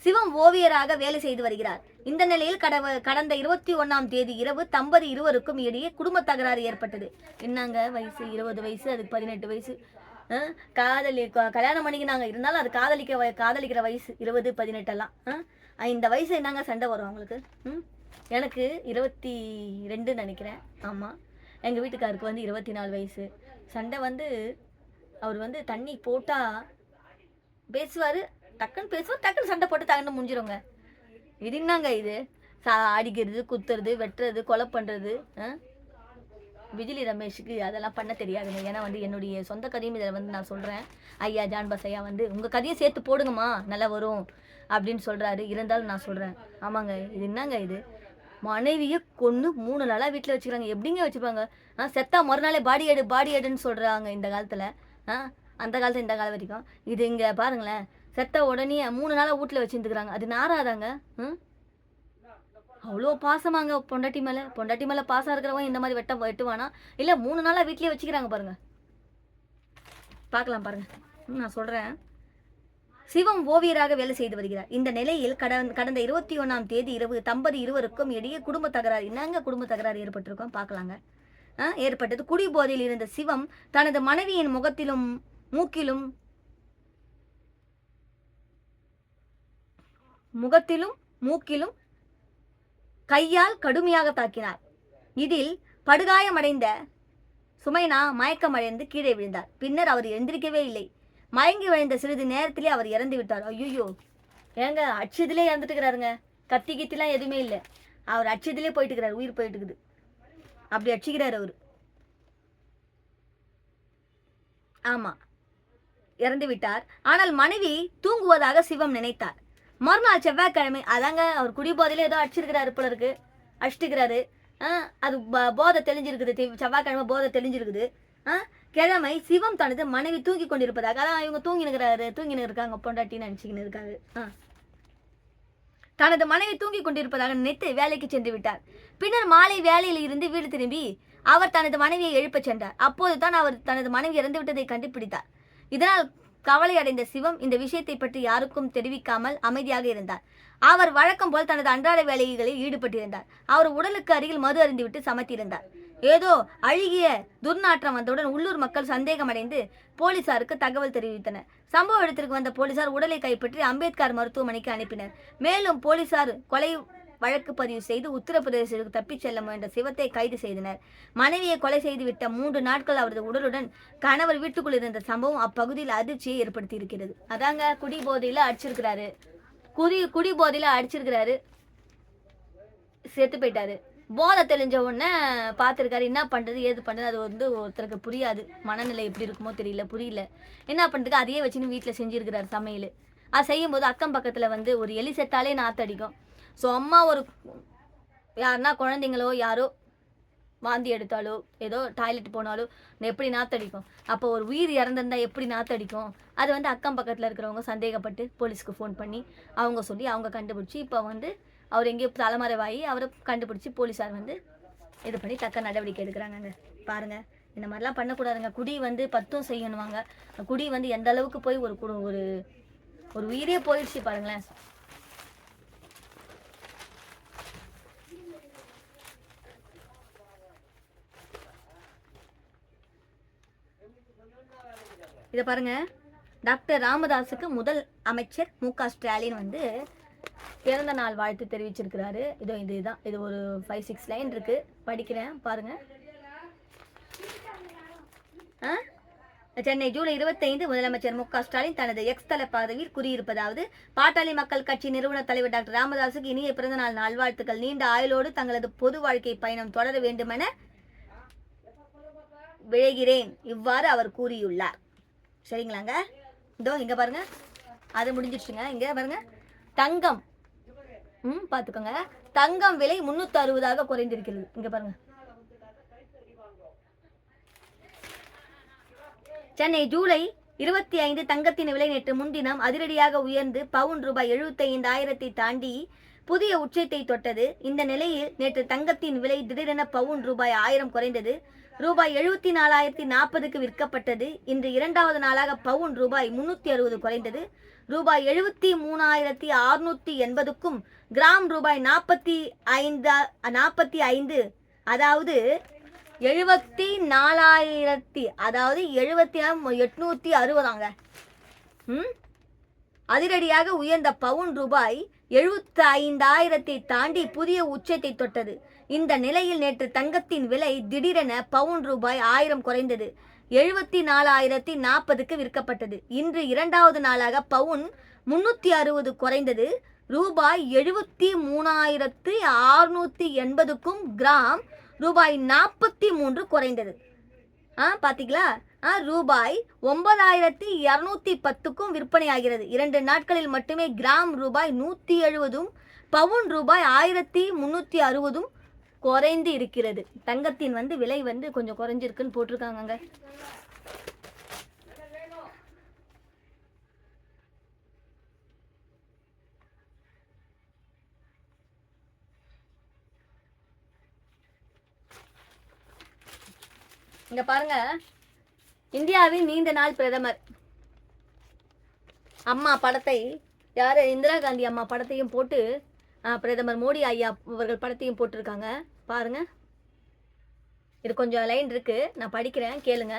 A: சிவம் ஓவியராக வேலை செய்து வருகிறார். இந்த நிலையில் கடந்த 21ஆம் தேதி இரவு தம்பதி இருவருக்கும் இடையே குடும்ப தகராறு ஏற்பட்டது. என்னங்க வயசு 20 வயசு, அதுக்கு 18 வயசு. கல்யாணம் பண்ணிக்கினாங்க, இருந்தாலும் அது காதலிக்கிற வயசு 20 18 எல்லாம். இந்த வயசு என்னங்க சண்டை வரும் அவங்களுக்கு? எனக்கு 22 நினைக்கிறேன். ஆமாம், எங்கள் வீட்டுக்காருக்கு வந்து 24 வயசு. சண்டை வந்து அவர் வந்து தண்ணி போட்டால் பேசுவார், டக்குன்னு சண்டை போட்டு டக்குன்னு முடிஞ்சிருங்க. இது என்னங்க இது? அடிக்கிறது, குத்துறது, வெட்டுறது, கொலை பண்ணுறது. விஜிலி ரமேஷுக்கு அதெல்லாம் பண்ண தெரியாதுங்க. ஏன்னா வந்து என்னுடைய சொந்த கதையும் இதில் வந்து நான் சொல்கிறேன். ஐயா ஜான்பஸ் ஐயா வந்து உங்கள் கதையை சேர்த்து போடுங்கம்மா, நல்லா வரும் அப்படின்னு சொல்கிறாரு. இருந்தாலும் நான் சொல்கிறேன், ஆமாங்க, இது என்னங்க இது? மனைவியை கொன்று 3 நாளாக வீட்டில் வச்சுக்கிறாங்க. எப்படிங்க வச்சுப்பாங்க? செத்தா மறுநாளே பாடி எடுன்னு சொல்கிறாங்க இந்த காலத்தில். அந்த காலத்தில் இந்த காலம் வரைக்கும். இது இங்கே பாருங்களேன், செத்த உடனே 3 நாளாக வீட்டில் வச்சுருந்துக்கிறாங்க. அது நாராதாங்க? அவ்வளோ பாசமாங்க பொண்டாட்டி மேலே பாசம் இருக்கிறவங்க இந்த மாதிரி வெட்டுவானா? இல்லை 3 நாளாக வீட்லேயே வச்சுக்கிறாங்க பாருங்க. பார்க்கலாம் பாருங்க. நான் சொல்கிறேன். சிவம் ஓவியராக வேலை செய்து வருகிறார். இந்த நிலையில் கடந்த 21ஆம் தேதி இரவு தம்பதி இருவருக்கும் இடையே குடும்ப தகராறு. என்னங்க குடும்ப தகராறு ஏற்பட்டிருக்கோம் பார்க்கலாங்க. ஏற்பட்டது. குடிபோதையில் இருந்த சிவம் தனது மனைவியின் முகத்திலும் மூக்கிலும் கையால் கடுமையாக தாக்கினார். இதில் படுகாயமடைந்த சுமைனா மயக்கமடைந்து கீழே விழுந்தார். பின்னர் அவர் எந்திரிக்கவே இல்லை. மயங்கி விழுந்த சிறிது நேரத்திலே அவர் இறந்து விட்டார். ஐயோ, ஏங்க அச்சதிலே இறந்துட்டுக்கிறாருங்க. கத்தி கித்திலாம் எதுவுமே இல்லை. அவர் அச்சதிலே போயிட்டு இருக்கிறார். உயிர் போயிட்டு இருக்குது. அப்படி அடிச்சுக்கிறார் அவர். ஆமா, இறந்து விட்டார். ஆனால் மனைவி தூங்குவதாக சிவம் நினைத்தார். மறுநாள் செவ்வாய்க்கிழமை, அதாங்க அவர் குடிபோதையில ஏதோ அடிச்சிருக்கிறாரு போல இருக்கு, அடிச்சிருக்கிறாரு. அது போதை தெளிஞ்சிருக்குது. செவ்வாய்க்கிழமை போதை தெளிஞ்சிருக்குது. கிழமை சிவம் தனது மனைவி தூங்கி கொண்டிருப்பதாக, அதான் இவங்க தூங்கின்னு இருக்காங்க பொண்டாட்டின்னு நினைச்சுக்கின்னு இருக்காரு. தனது மனைவி தூங்கி கொண்டிருப்பதாக நினைத்து வேலைக்கு சென்று விட்டார். பின்னர் மாலை வேலையில் இருந்து வீடு திரும்பி அவர் தனது மனைவியை எழுப்பச் சென்றார். அப்போதுதான் அவர் தனது மனைவி இறந்து விட்டதை கண்டுபிடித்தார். இதனால் கவலை அடைந்த சிவம் இந்த விஷயத்தை பற்றி யாருக்கும் தெரிவிக்காமல் அமைதியாக இருந்தார். அவர் வழக்கம் போல் தனது அன்றாட வேலைகளில் ஈடுபட்டிருந்தார். அவர் உடலுக்கு அருகில் மது அருந்திவிட்டு சமைத்திருந்தார். ஏதோ அழுகிய துர்நாற்றம் வந்தவுடன் உள்ளூர் மக்கள் சந்தேகமடைந்து போலீசாருக்கு தகவல் தெரிவித்தனர். சம்பவ இடத்திற்கு வந்த போலீசார் உடலை கைப்பற்றி அம்பேத்கர் மருத்துவமனைக்கு அனுப்பினர். மேலும் போலீசார் கொலை வழக்கு பதிவு செய்து உத்தரப்பிரதேசத்துக்கு தப்பிச் செல்ல முயன்ற சிவத்தை கைது செய்தனர். மனைவியை கொலை செய்துவிட்ட 3 நாட்கள் அவரது உடலுடன் கணவர் வீட்டுக்குள் இருந்த சம்பவம் அப்பகுதியில் அதிர்ச்சியை ஏற்படுத்தி இருக்கிறது. அதாங்க குடிபோதையில அடிச்சிருக்கிறாரு. குடிபோதையில அடிச்சிருக்கிறாரு, செத்து போயிட்டாரு. போதை தெளிஞ்ச உடனே பார்த்துருக்காரு. என்ன பண்ணுறது ஏது பண்ணுறது அது வந்து ஒருத்தருக்கு புரியாது. மனநிலை எப்படி இருக்குமோ புரியல. என்ன பண்ணுறதுக்கு அதையே வச்சுன்னு வீட்டில் செஞ்சுருக்கிறார் சமையல். அது செய்யும்போது அக்கம் பக்கத்தில் வந்து ஒரு எலி செத்தாலே நாத்தடிக்கும். ஸோ அம்மா ஒரு யாருன்னா குழந்தைங்களோ யாரோ வாந்தி எடுத்தாலோ ஏதோ டாய்லெட் போனாலோ எப்படி நாத்தடிக்கும்? அப்போ ஒரு உயிர் இறந்திருந்தா எப்படி நாத்தடிக்கும்? அது வந்து அக்கம் பக்கத்தில் இருக்கிறவங்க சந்தேகப்பட்டு போலீஸ்க்கு ஃபோன் பண்ணி அவங்க சொல்லி அவங்க கண்டுபிடிச்சி இப்போ வந்து அவர் எங்கேயோ தலைமறைவாகி அவரை கண்டுபிடிச்சி போலீஸார் வந்து இது பண்ணி தக்க நடவடிக்கை எடுக்கிறாங்கங்க. பாருங்கள், இந்த மாதிரிலாம் பண்ணக்கூடாதுங்க. குடி வந்து 10 செய்யணுவாங்க. குடி வந்து எந்த அளவுக்கு போய் ஒரு உயிரே போயிடுச்சு பாருங்களேன். இதை பாருங்க, டாக்டர் ராமதாஸுக்கு முதல் அமைச்சர் மு.க. ஸ்டாலின் வந்து பிறந்த நாள் வாழ்த்து தெரிவிச்சிருக்கிறாரு. இதுதான் இது ஒரு 5-6 லைன் இருக்கு, படிக்கிறேன் பாருங்க. சென்னை ஜூலை 25 முதலமைச்சர் மு.க. ஸ்டாலின் தனது எக்ஸ் தள பதவியில் கூறியிருப்பதாவது, பாட்டாளி மக்கள் கட்சி நிறுவன தலைவர் டாக்டர் ராமதாசுக்கு இனிய பிறந்தநாள் நல்வாழ்த்துக்கள். நீண்ட ஆயுளோடு தங்களது பொது வாழ்க்கை பயணம் தொடர வேண்டுமென விழைகிறேன். இவ்வாறு அவர் கூறியுள்ளார். சரிங்களாங்க. இதோ இங்க பாருங்க, அது முடிஞ்சிடுச்சுங்க. இங்க பாருங்க, தங்கம் பாத்துக்கோங்க, தங்கம் விலை 360 குறைந்திருக்கிறது. இங்க பாருங்க, சென்னை ஜூலை 25 தங்கத்தின் விலை நேற்று முன்தினம் அதிரடியாக உயர்ந்து பவுன் ரூபாய் 75,000 தாண்டி புதிய உச்சத்தை தொட்டது. இந்த நிலையில் நேற்று தங்கத்தின் விலை திடீரென பவுன் ரூபாய் 1000 குறைந்தது. ரூபாய் 74,040க்கு விற்கப்பட்டது. இன்று இரண்டாவது நாளாக பவுன் ரூபாய் 360 குறைந்தது. ரூபாய் 73,680க்கும் கிராம் ரூபாய் 45, அதாவது 74,000, அதாவது 70,860. அதிரடியாக உயர்ந்த பவுன் ரூபாய் 75,000 தாண்டி புதிய உச்சத்தை தொட்டது. இந்த நிலையில் நேற்று தங்கத்தின் விலை திடீரென பவுன் ரூபாய் 1000 குறைந்தது. 74,040க்கு விற்கப்பட்டது. இன்று இரண்டாவது நாளாக பவுன் 360 குறைந்தது. ரூபாய் 73,680க்கும் கிராம் ரூபாய் 43 குறைந்தது. பாத்தீங்களா? ரூபாய் 9,210க்கும் விற்பனையாகிறது. 2 நாட்களில் மட்டுமே கிராம் ரூபாய் 170ம் பவுன் ரூபாய் 1,360ம் குறைந்து இருக்கிறது. தங்கத்தின் விலை கொஞ்சம் குறைஞ்சிருக்குன்னு போட்டிருக்காங்க. இங்க பாருங்க, இந்தியாவின் நீண்ட நாள் பிரதமர் அம்மா படத்தை, யாரு, இந்திரா காந்தி அம்மா படத்தையும் போட்டு பிரதமர் மோடி ஐயா அவர்கள் படத்தையும் போட்டிருக்காங்க. பாருங்க, இது கொஞ்சம் லைன் இருக்கு, நான் படிக்கிறேன், கேளுங்க.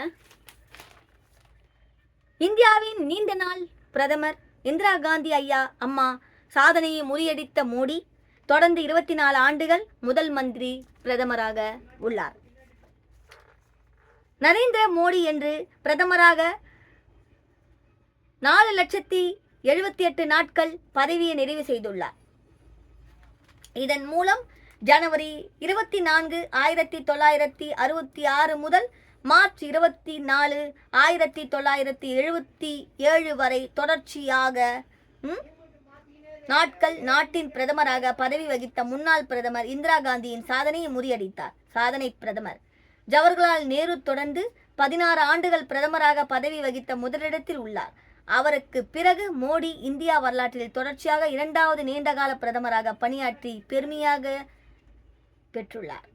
A: இந்தியாவின் நீண்ட நாள் பிரதமர் இந்திரா காந்தி ஐயா அம்மா சாதனையை முறியடித்த மோடி தொடர்ந்து 24 ஆண்டுகள் முதல் மந்திரி பிரதமராக உள்ளார். நரேந்திர மோடி என்று பிரதமராக 4,78,000 நாட்கள் பதவியை நிறைவு செய்துள்ளார். இதன் மூலம் ஜனவரி 24, 1966 முதல் மார்ச் 24, 1977 வரை தொடர்ச்சியாக நாட்கள் நாட்டின் பிரதமராக பதவி வகித்த முன்னாள் பிரதமர் இந்திரா காந்தியின் சாதனையை முறியடித்தார். சாதனை பிரதமர் ஜவஹர்லால் நேரு தொடர்ந்து 16 ஆண்டுகள் பிரதமராக பதவி வகித்த முதலிடத்தில் உள்ளார். அவருக்கு பிறகு மோடி இந்தியா வரலாற்றில் தொடர்ச்சியாக 2வது நீண்டகால பிரதமராக பணியாற்றி பெருமையாக பெற்றுள்ளார்.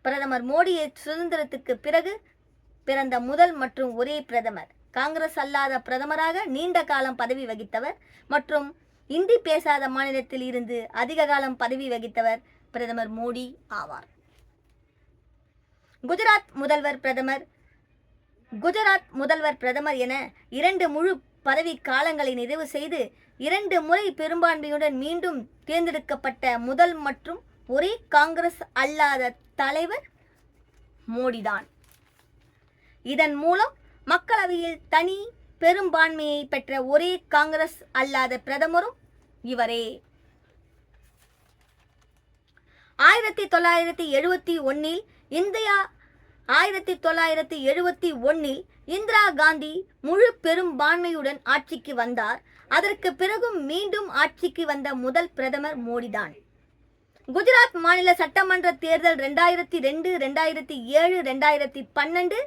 A: பிரதமர் மோடியை சுதந்திரத்துக்கு பிறகு பிறந்த முதல் மற்றும் ஒரே பிரதமர். காங்கிரஸ் அல்லாத பிரதமராக நீண்ட காலம் பதவி வகித்தவர் மற்றும் இந்தி பேசாத மாநிலத்தில் இருந்து அதிக காலம் பதவி வகித்தவர் பிரதமர் மோடி ஆவார். குஜராத் முதல்வர் பிரதமர் என 2 முழு பதவி காலங்களை நிறைவு செய்து 2 முறை பெரும்பான்மையுடன் மீண்டும் தேர்ந்தெடுக்கப்பட்ட முதல் மற்றும் ஒரே காங்கிரஸ் அல்லாத தலைவர் மோடிதான். இதன் மூலம் மக்களவையில் தனி பெரும்பான்மையை பெற்ற ஒரே காங்கிரஸ் அல்லாத பிரதமரும் இவரே. 1971 இந்திரா காந்தி முழு பெரும்பான்மையுடன் ஆட்சிக்கு வந்தார். அதற்கு பிறகும் மீண்டும் ஆட்சிக்கு வந்த முதல் பிரதமர் மோடிதான். குஜராத் மாநில சட்டமன்ற தேர்தல் 2002, 2007, 2012,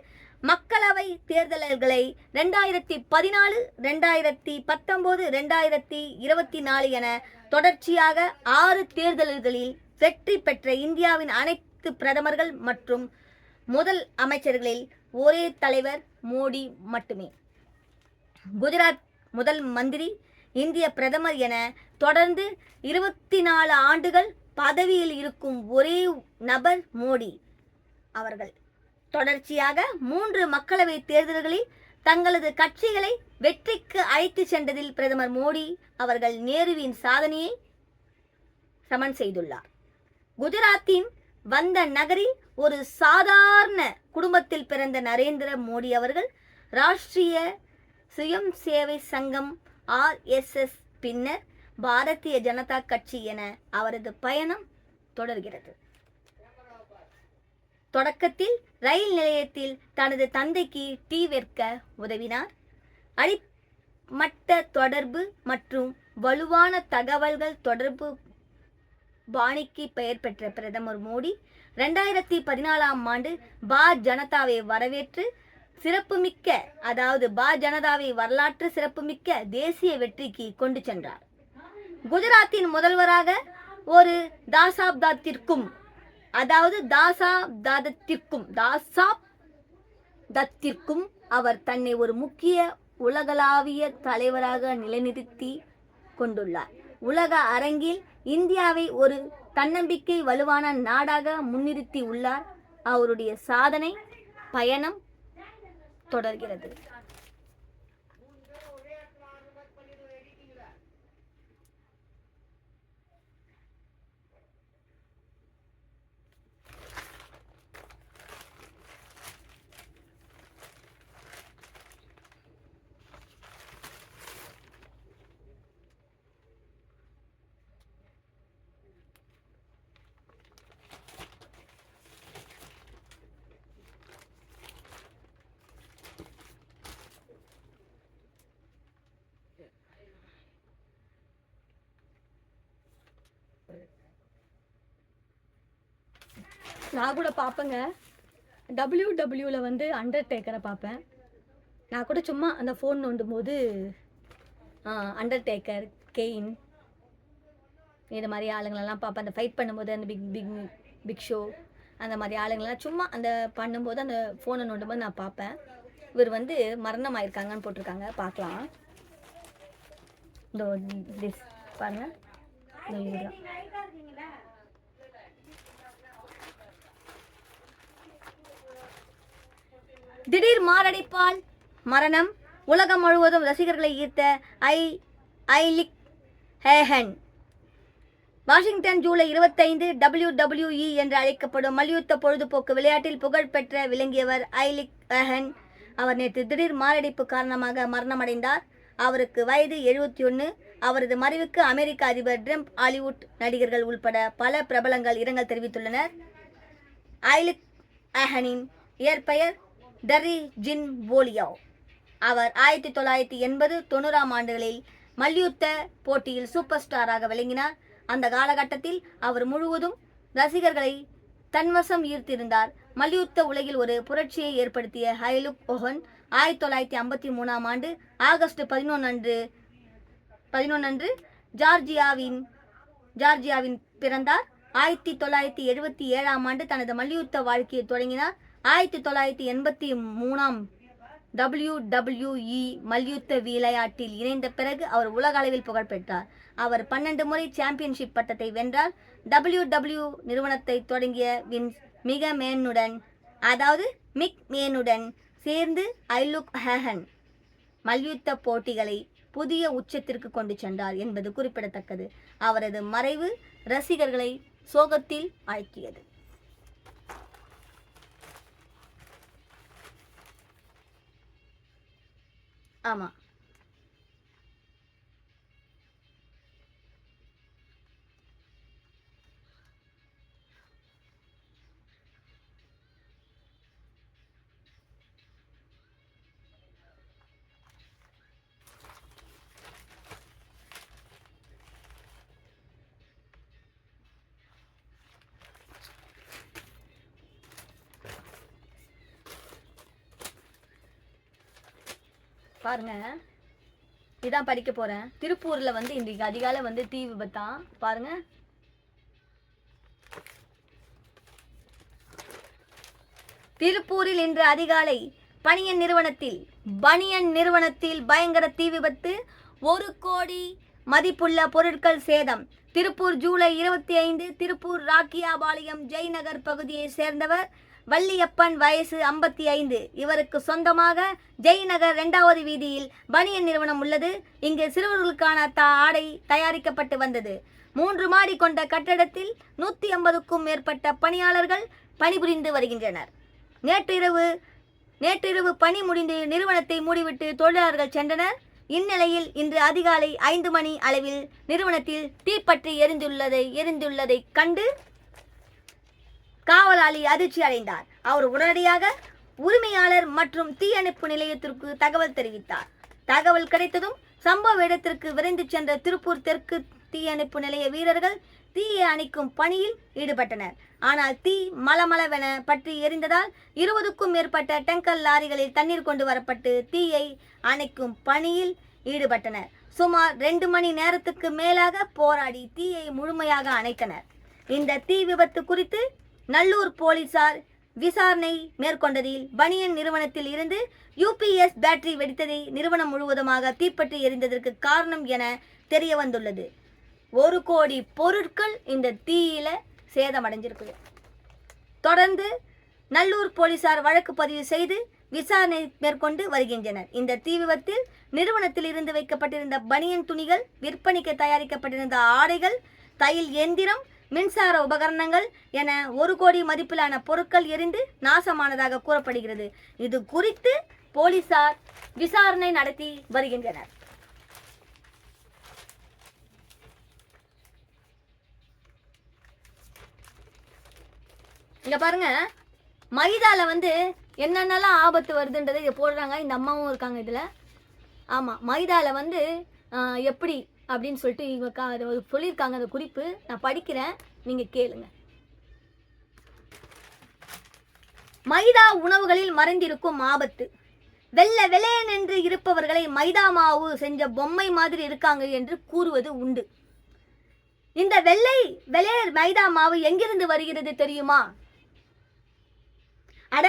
A: மக்களவை தேர்தல்களை 2014, 2019, 2024 என தொடர்ச்சியாக 6 தேர்தல்களில் வெற்றி பெற்ற இந்தியாவின் அனைத்து பிரதமர்கள் மற்றும் முதல் அமைச்சர்களில் ஒரே தலைவர் மோடி மட்டுமே. குஜராத் முதல் மந்திரி, இந்திய பிரதமர் என தொடர்ந்து 24 ஆண்டுகள் பதவியில் இருக்கும் ஒரே நபர் மோடி அவர்கள். தொடர்ச்சியாக 3 மக்களவை தேர்தல்களில் தங்களது கட்சிகளை வெற்றிக்கு அழைத்து சென்றதில் பிரதமர் மோடி அவர்கள் நேருவின் சாதனையை சமன் செய்துள்ளார். குஜராத்தின் வந்த நகரில் ஒரு சாதாரண குடும்பத்தில் பிறந்த நரேந்திர மோடி அவர்கள் ராஷ்டிரிய சுயம் சேவை சங்கம் RSS பின்னர் பாரதிய ஜனதா கட்சி என அவரது பயணம் தொடர்கிறது. தொடக்கத்தில் ரயில் நிலையத்தில் தனது தந்தைக்கு டீ விற்க உதவினார். அடிமட்ட தொடர்பு மற்றும் வலுவான தகவல்கள் தொடர்பு பாணிக்கு பெயர் பெற்ற பிரதமர் மோடி 2014ஆம் ஆண்டு ஜனதாவை வரவேற்று சிறப்புமிக்க ஜனதாவை வரலாற்று சிறப்புமிக்க தேசிய வெற்றிக்கு கொண்டு சென்றார். குஜராத்தின் முதல்வராக ஒரு தசாப்தத்திற்கும் அவர் தன்னை ஒரு முக்கிய உலகளாவிய தலைவராக நிலைநிறுத்தி கொண்டுள்ளார். உலக அரங்கில் இந்தியாவை ஒரு தன்னம்பிக்கை வலுவான நாடாக முன்னிறுத்தி உள்ளார். அவருடைய சாதனை பயணம் தொடர்கிறது. நான் கூட பார்ப்பேங்க. WWவில் வந்து அண்டர்டேக்கரை பார்ப்பேன். நான் கூட சும்மா அந்த ஃபோன் நோண்டும் போது அண்டர்டேக்கர், கெயின் இது மாதிரி ஆளுங்களெல்லாம் பார்ப்பேன். அந்த ஃபைட் பண்ணும்போது அந்த பிக் ஷோ அந்த மாதிரி ஆளுங்களெல்லாம் சும்மா அந்த பண்ணும்போது அந்த ஃபோனை நோண்டும்போது நான் பார்ப்பேன். இவர் வந்து மரணம் ஆயிருக்காங்கன்னு போட்டிருக்காங்க, பார்க்கலாம். இந்த பாருங்க, இந்த திடீர் மாரடைப்பால் மரணம். உலகம் முழுவதும் ரசிகர்களை ஈர்த்த ஐலிக் ஹேஹன். வாஷிங்டன் ஜூலை 25 WWE என்று அழைக்கப்படும் மல்யுத்த பொழுதுபோக்கு விளையாட்டில் புகழ்பெற்ற விளங்கியவர் ஐலிக் ஹேஹன். அவர் நேற்று திடீர் மாரடைப்பு காரணமாக மரணமடைந்தார். அவருக்கு வயது 71. அவரது மறைவுக்கு அமெரிக்க அதிபர் ட்ரம்ப், ஹாலிவுட் நடிகர்கள் உள்பட பல பிரபலங்கள் இரங்கல் தெரிவித்துள்ளனர். ஐலிக் ஹேஹனின் இயற்பெயர் டர்ரி ஜின் போலியோ. அவர் 1980-90ஆம் ஆண்டுகளில் மல்யுத்த போட்டியில் சூப்பர் ஸ்டாராக விளங்கினார். அந்த காலகட்டத்தில் அவர் முழுவதும் ரசிகர்களை தன்வசம் ஈர்த்திருந்தார். மல்யுத்த உலகில் ஒரு புரட்சியை ஏற்படுத்திய ஐலிக் ஹேஹன் 1953ஆம் ஆண்டு ஆகஸ்ட் 11 அன்று ஜார்ஜியாவின் பிறந்தார். 1977ஆம் ஆண்டு தனது மல்யுத்த வாழ்க்கையை தொடங்கினார். 1983ஆம் WWE மல்யுத்த விளையாட்டில் இணைந்த பிறகு அவர் உலக அளவில் புகழ் பெற்றார். அவர் 12 முறை சாம்பியன்ஷிப் பட்டத்தை வென்றார். WWE நிறுவனத்தை தொடங்கிய மிக் மேனுடன் சேர்ந்து ஐலிக் ஹேஹன் மல்யுத்த போட்டிகளை புதிய உச்சத்திற்கு கொண்டு சென்றார் என்பது குறிப்பிடத்தக்கது. அவரது மறைவு ரசிகர்களை சோகத்தில் ஆழ்த்தியது. ஆமாம், பாருங்க, இதான் படிக்க போறேன். திருப்பூர்ல வந்து இன்றைக்கு அதிகாலை வந்து தீ விபத்தான். பாருங்க, திருப்பூரில் இன்று அதிகாலை பனியன் நிறுவனத்தில் பயங்கர தீ விபத்து. 1 கோடி மதிப்புள்ள பொருட்கள் சேதம். திருப்பூர் ஜூலை 25. திருப்பூர் ராக்கியாபாளையம் ஜெய்நகர் பகுதியை சேர்ந்தவர் வள்ளியப்பன், வயசு 55. இவருக்கு சொந்தமாக ஜெய்நகர் 2வது வீதியில் பனியன் நிறுவனம் உள்ளது. இங்கு சிறுவர்களுக்கான ஆடை தயாரிக்கப்பட்டு வந்தது. 3 மாடி கொண்ட கட்டடத்தில் 150க்கும் மேற்பட்ட பணியாளர்கள் பணிபுரிந்து வருகின்றனர். நேற்றிரவு பணி முடிந்து நிறுவனத்தை மூடிவிட்டு தொழிலாளர்கள் சென்றனர். இந்நிலையில் இன்று அதிகாலை 5 மணி அளவில் நிறுவனத்தில் தீப்பற்றி எரிந்துள்ளதை கண்டு காவலாளி அதிர்ச்சி அடைந்தார். அவர் உடனடியாக உரிமையாளர் மற்றும் தீயணைப்பு நிலையத்திற்கு தகவல் தெரிவித்தார். தகவல் கிடைத்ததும் சம்பவ இடத்திற்கு விரைந்து சென்ற திருப்பூர் தெற்கு தீயணைப்பு நிலைய வீரர்கள் தீயை அணைக்கும் பணியில் ஈடுபட்டனர். ஆனால் தீ மளமளவென பற்றி எரிந்ததால் 20க்கும் மேற்பட்ட டேங்கர் லாரிகளில் தண்ணீர் கொண்டு வரப்பட்டு தீயை அணைக்கும் பணியில் ஈடுபட்டனர். சுமார் 2 மணி நேரத்துக்கு மேலாக போராடி தீயை முழுமையாக அணைத்தனர். இந்த தீ விபத்து குறித்து நல்லூர் போலீசார் விசாரணை மேற்கொண்டதில் பனியன் நிறுவனத்தில் இருந்து UPS பேட்டரி வெடித்ததை நிறுவனம் முழுவதுமாக தீப்பற்றி எரிந்ததற்கு காரணம் என தெரிய வந்துள்ளது. 1 கோடி பொருட்கள் இந்த தீயில சேதமடைஞ்சிருக்குது. தொடர்ந்து நல்லூர் போலீசார் வழக்கு பதிவு செய்து விசாரணை மேற்கொண்டு வருகின்றனர். இந்த தீ விபத்தில் நிறுவனத்தில் இருந்து வைக்கப்பட்டிருந்த பனியன் துணிகள், விற்பனைக்கு தயாரிக்கப்பட்டிருந்த ஆடைகள், தையல் எந்திரம், மின்சார உபகரணங்கள் என 1 கோடி மதிப்பிலான பொருட்கள் எரிந்து நாசமானதாக கூறப்படுகிறது. இது குறித்து போலீசார் விசாரணை நடத்தி வருகின்றனர். இங்க பாருங்க, மைதால என்னென்னலாம் ஆபத்து வருதுன்றதை இதை போடுறாங்க. இந்த அம்மாவும் இருக்காங்க இதுல. ஆமா, மைதால எப்படி அப்படின்னு சொல்லிட்டு இவங்க சொல்லியிருக்காங்க. அந்த குறிப்பு நான் படிக்கிறேன், நீங்க கேளுங்க. மைதா உணவுகளில் மறைந்திருக்கும் ஆபத்து. வெள்ளை வெள்ளையென்று இருப்பவர்களை மைதா மாவு செஞ்ச பொம்மை மாதிரி இருக்காங்க என்று கூறுவது உண்டு. இந்த வெள்ளை வெள்ளையர் மைதா மாவு எங்கிருந்து வருகிறது தெரியுமா? அட,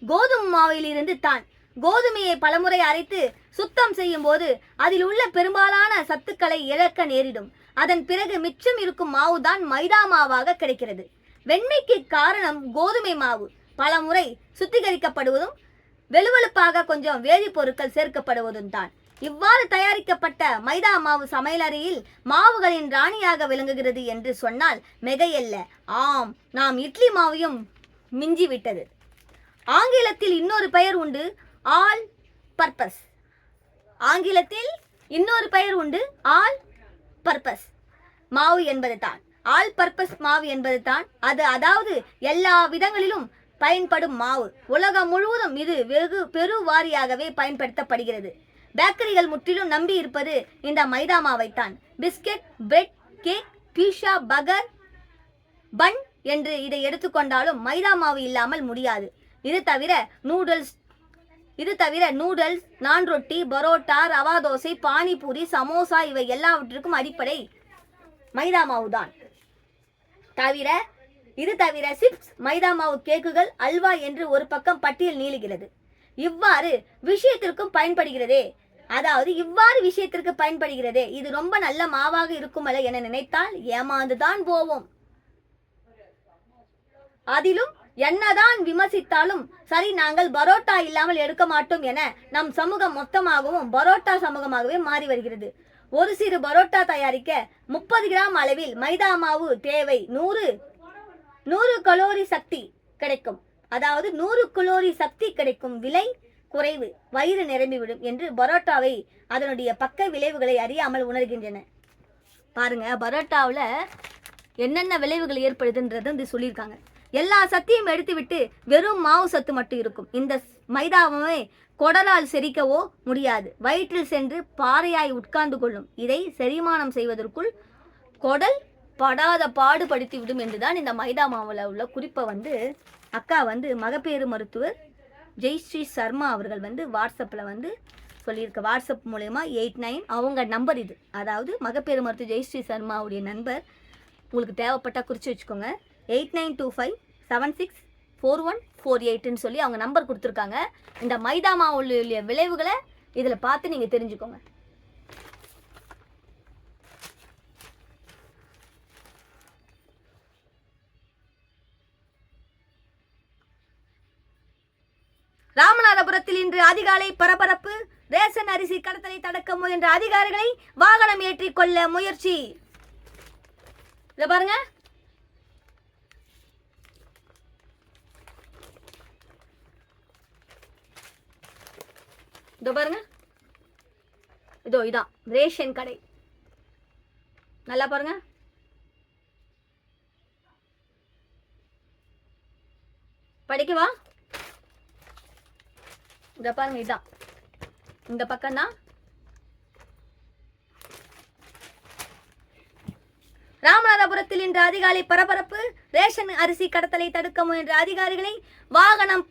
A: கோதுமை மாவில் இருந்து தான். கோதுமையை பலமுறை அரைத்து சுத்தம் செய்யும் போது அதில் உள்ள பெரும்பாலான சத்துக்களை இழக்க நேரிடும். அதன் பிறகு மிச்சம் இருக்கும் மாவு தான் மைதா மாவாக கிடைக்கிறது. வெண்மைக்கு காரணம் கோதுமை மாவு பலமுறை சுத்திகரிக்கப்படுவதும் வெளுவெளுப்பாக கொஞ்சம் வேதிப்பொருட்கள் சேர்க்கப்படுவதும் தான். இவ்வாறு தயாரிக்கப்பட்ட மைதா மாவு சமையலறையில் மாவுகளின் ராணியாக விளங்குகிறது என்று சொன்னால் மிகையல்ல. ஆம், நாம் இட்லி மாவையும் மிஞ்சிவிட்டது. ஆங்கிலத்தில் இன்னொரு பெயர் உண்டு, ஆல் பர்பஸ். ஆங்கிலத்தில் இன்னொரு பெயர் உண்டு, ஆல் பர்பஸ் மாவு என்பது தான். ஆல் பர்பஸ் மாவு என்பது தான் அது. அதாவது எல்லா விதங்களிலும் பயன்படும் மாவு. உலகம் முழுவதும் இது பெருவாரியாகவே பயன்படுத்தப்படுகிறது. பேக்கரிகள் முற்றிலும் நம்பி இருப்பது இந்த மைதா மாவைத்தான். பிஸ்கெட், பிரெட், கேக், பீஸா, பர்கர், பன் என்று இதை எடுத்துக்கொண்டாலும் மைதா மாவு இல்லாமல் முடியாது. இது தவிர நூடல்ஸ், நான் ரொட்டி, பரோட்டா, ரவா தோசை, பானிபூரி, சமோசா இவை எல்லாவற்றிற்கும் அடிப்படை மைதா மாவு தான். இது தவிர சிப்ஸ், மைதா மாவு கேக்குகள், அல்வா என்று ஒரு பக்கம் பட்டியல் நீளுகிறது. இவ்வாறு விஷயத்திற்கும் பயன்படுகிறதே. இது ரொம்ப நல்ல மாவாக இருக்குமல்ல என நினைத்தால் ஏமாந்துதான் போவோம். அதிலும் என்னதான் விமர்சித்தாலும் சரி, நாங்கள் பரோட்டா இல்லாமல் எடுக்க மாட்டோம் என நம் சமூகம் மொத்தமாகவும் பரோட்டா சமூகமாகவே மாறி வருகிறது. ஒரு சிறு பரோட்டா தயாரிக்க 30 கிராம் அளவில் மைதா மாவு தேவை. 100 கலோரி சக்தி கிடைக்கும். அதாவது 100 கலோரி சக்தி கிடைக்கும். விலை குறைவு, வயிறு நிரம்பிவிடும் என்று பரோட்டாவை அதனுடைய பக்க விளைவுகளை அறியாமல் உணர்கின்றன. பாருங்க, பரோட்டாவில் என்னென்ன விளைவுகள் ஏற்படுதுன்றது சொல்லியிருக்காங்க. எல்லா சத்தையும் எடுத்துவிட்டு வெறும் மாவு சத்து மட்டும் இருக்கும். இந்த மைதாவை குடலால் செரிக்கவோ முடியாது. வயிற்றில் சென்று பாறையாய் உட்கார்ந்து கொள்ளும். இதை செரிமானம் செய்வதற்குள் குடல் படாத பாடுபடுத்திவிடும் என்றுதான் இந்த மைதா மாவில் உள்ள குறிப்பை அக்கா மகப்பேறு மருத்துவர் ஜெயஸ்ரீ சர்மா அவர்கள் வாட்ஸ்அப்பில் சொல்லியிருக்க. வாட்ஸ்அப் மூலயமா 89 அவங்க நம்பர் இது. அதாவது மகப்பேறு மருத்துவர் ஜெயஸ்ரீ சர்மாவுடைய நண்பர். உங்களுக்கு தேவைப்பட்டால் குறித்து வச்சுக்கோங்க. 8925764148 சொல்லி அவங்க நம்பர் கொடுத்துருக்காங்க. இந்த மைதா மாவுள்ள விளைவுகளை இதில் பார்த்து நீங்கள் தெரிஞ்சுக்கோங்க. ராமநாதபுரத்தில் இன்று அதிகாலை பரபரப்பு. ரேஷன் அரிசி கடத்தலை தடுக்க முயன்ற அதிகாரிகளை வாகனம் ஏற்றிக் கொள்ள முயற்சி. இதை பாருங்க, இதோ பாருங்க, இதோ இதான் ரேஷன் கடை. நல்லா பாருங்க, படிக்கவா? இத பாருங்க, இதான் இந்த பக்கம் தான். ராமநாதபுரத்தில் இன்று அதிகாலை பரபரப்பு. ரேஷன் அரிசி கடத்தலை தடுக்க முயன்ற அதிகாரிகளை வாகனம்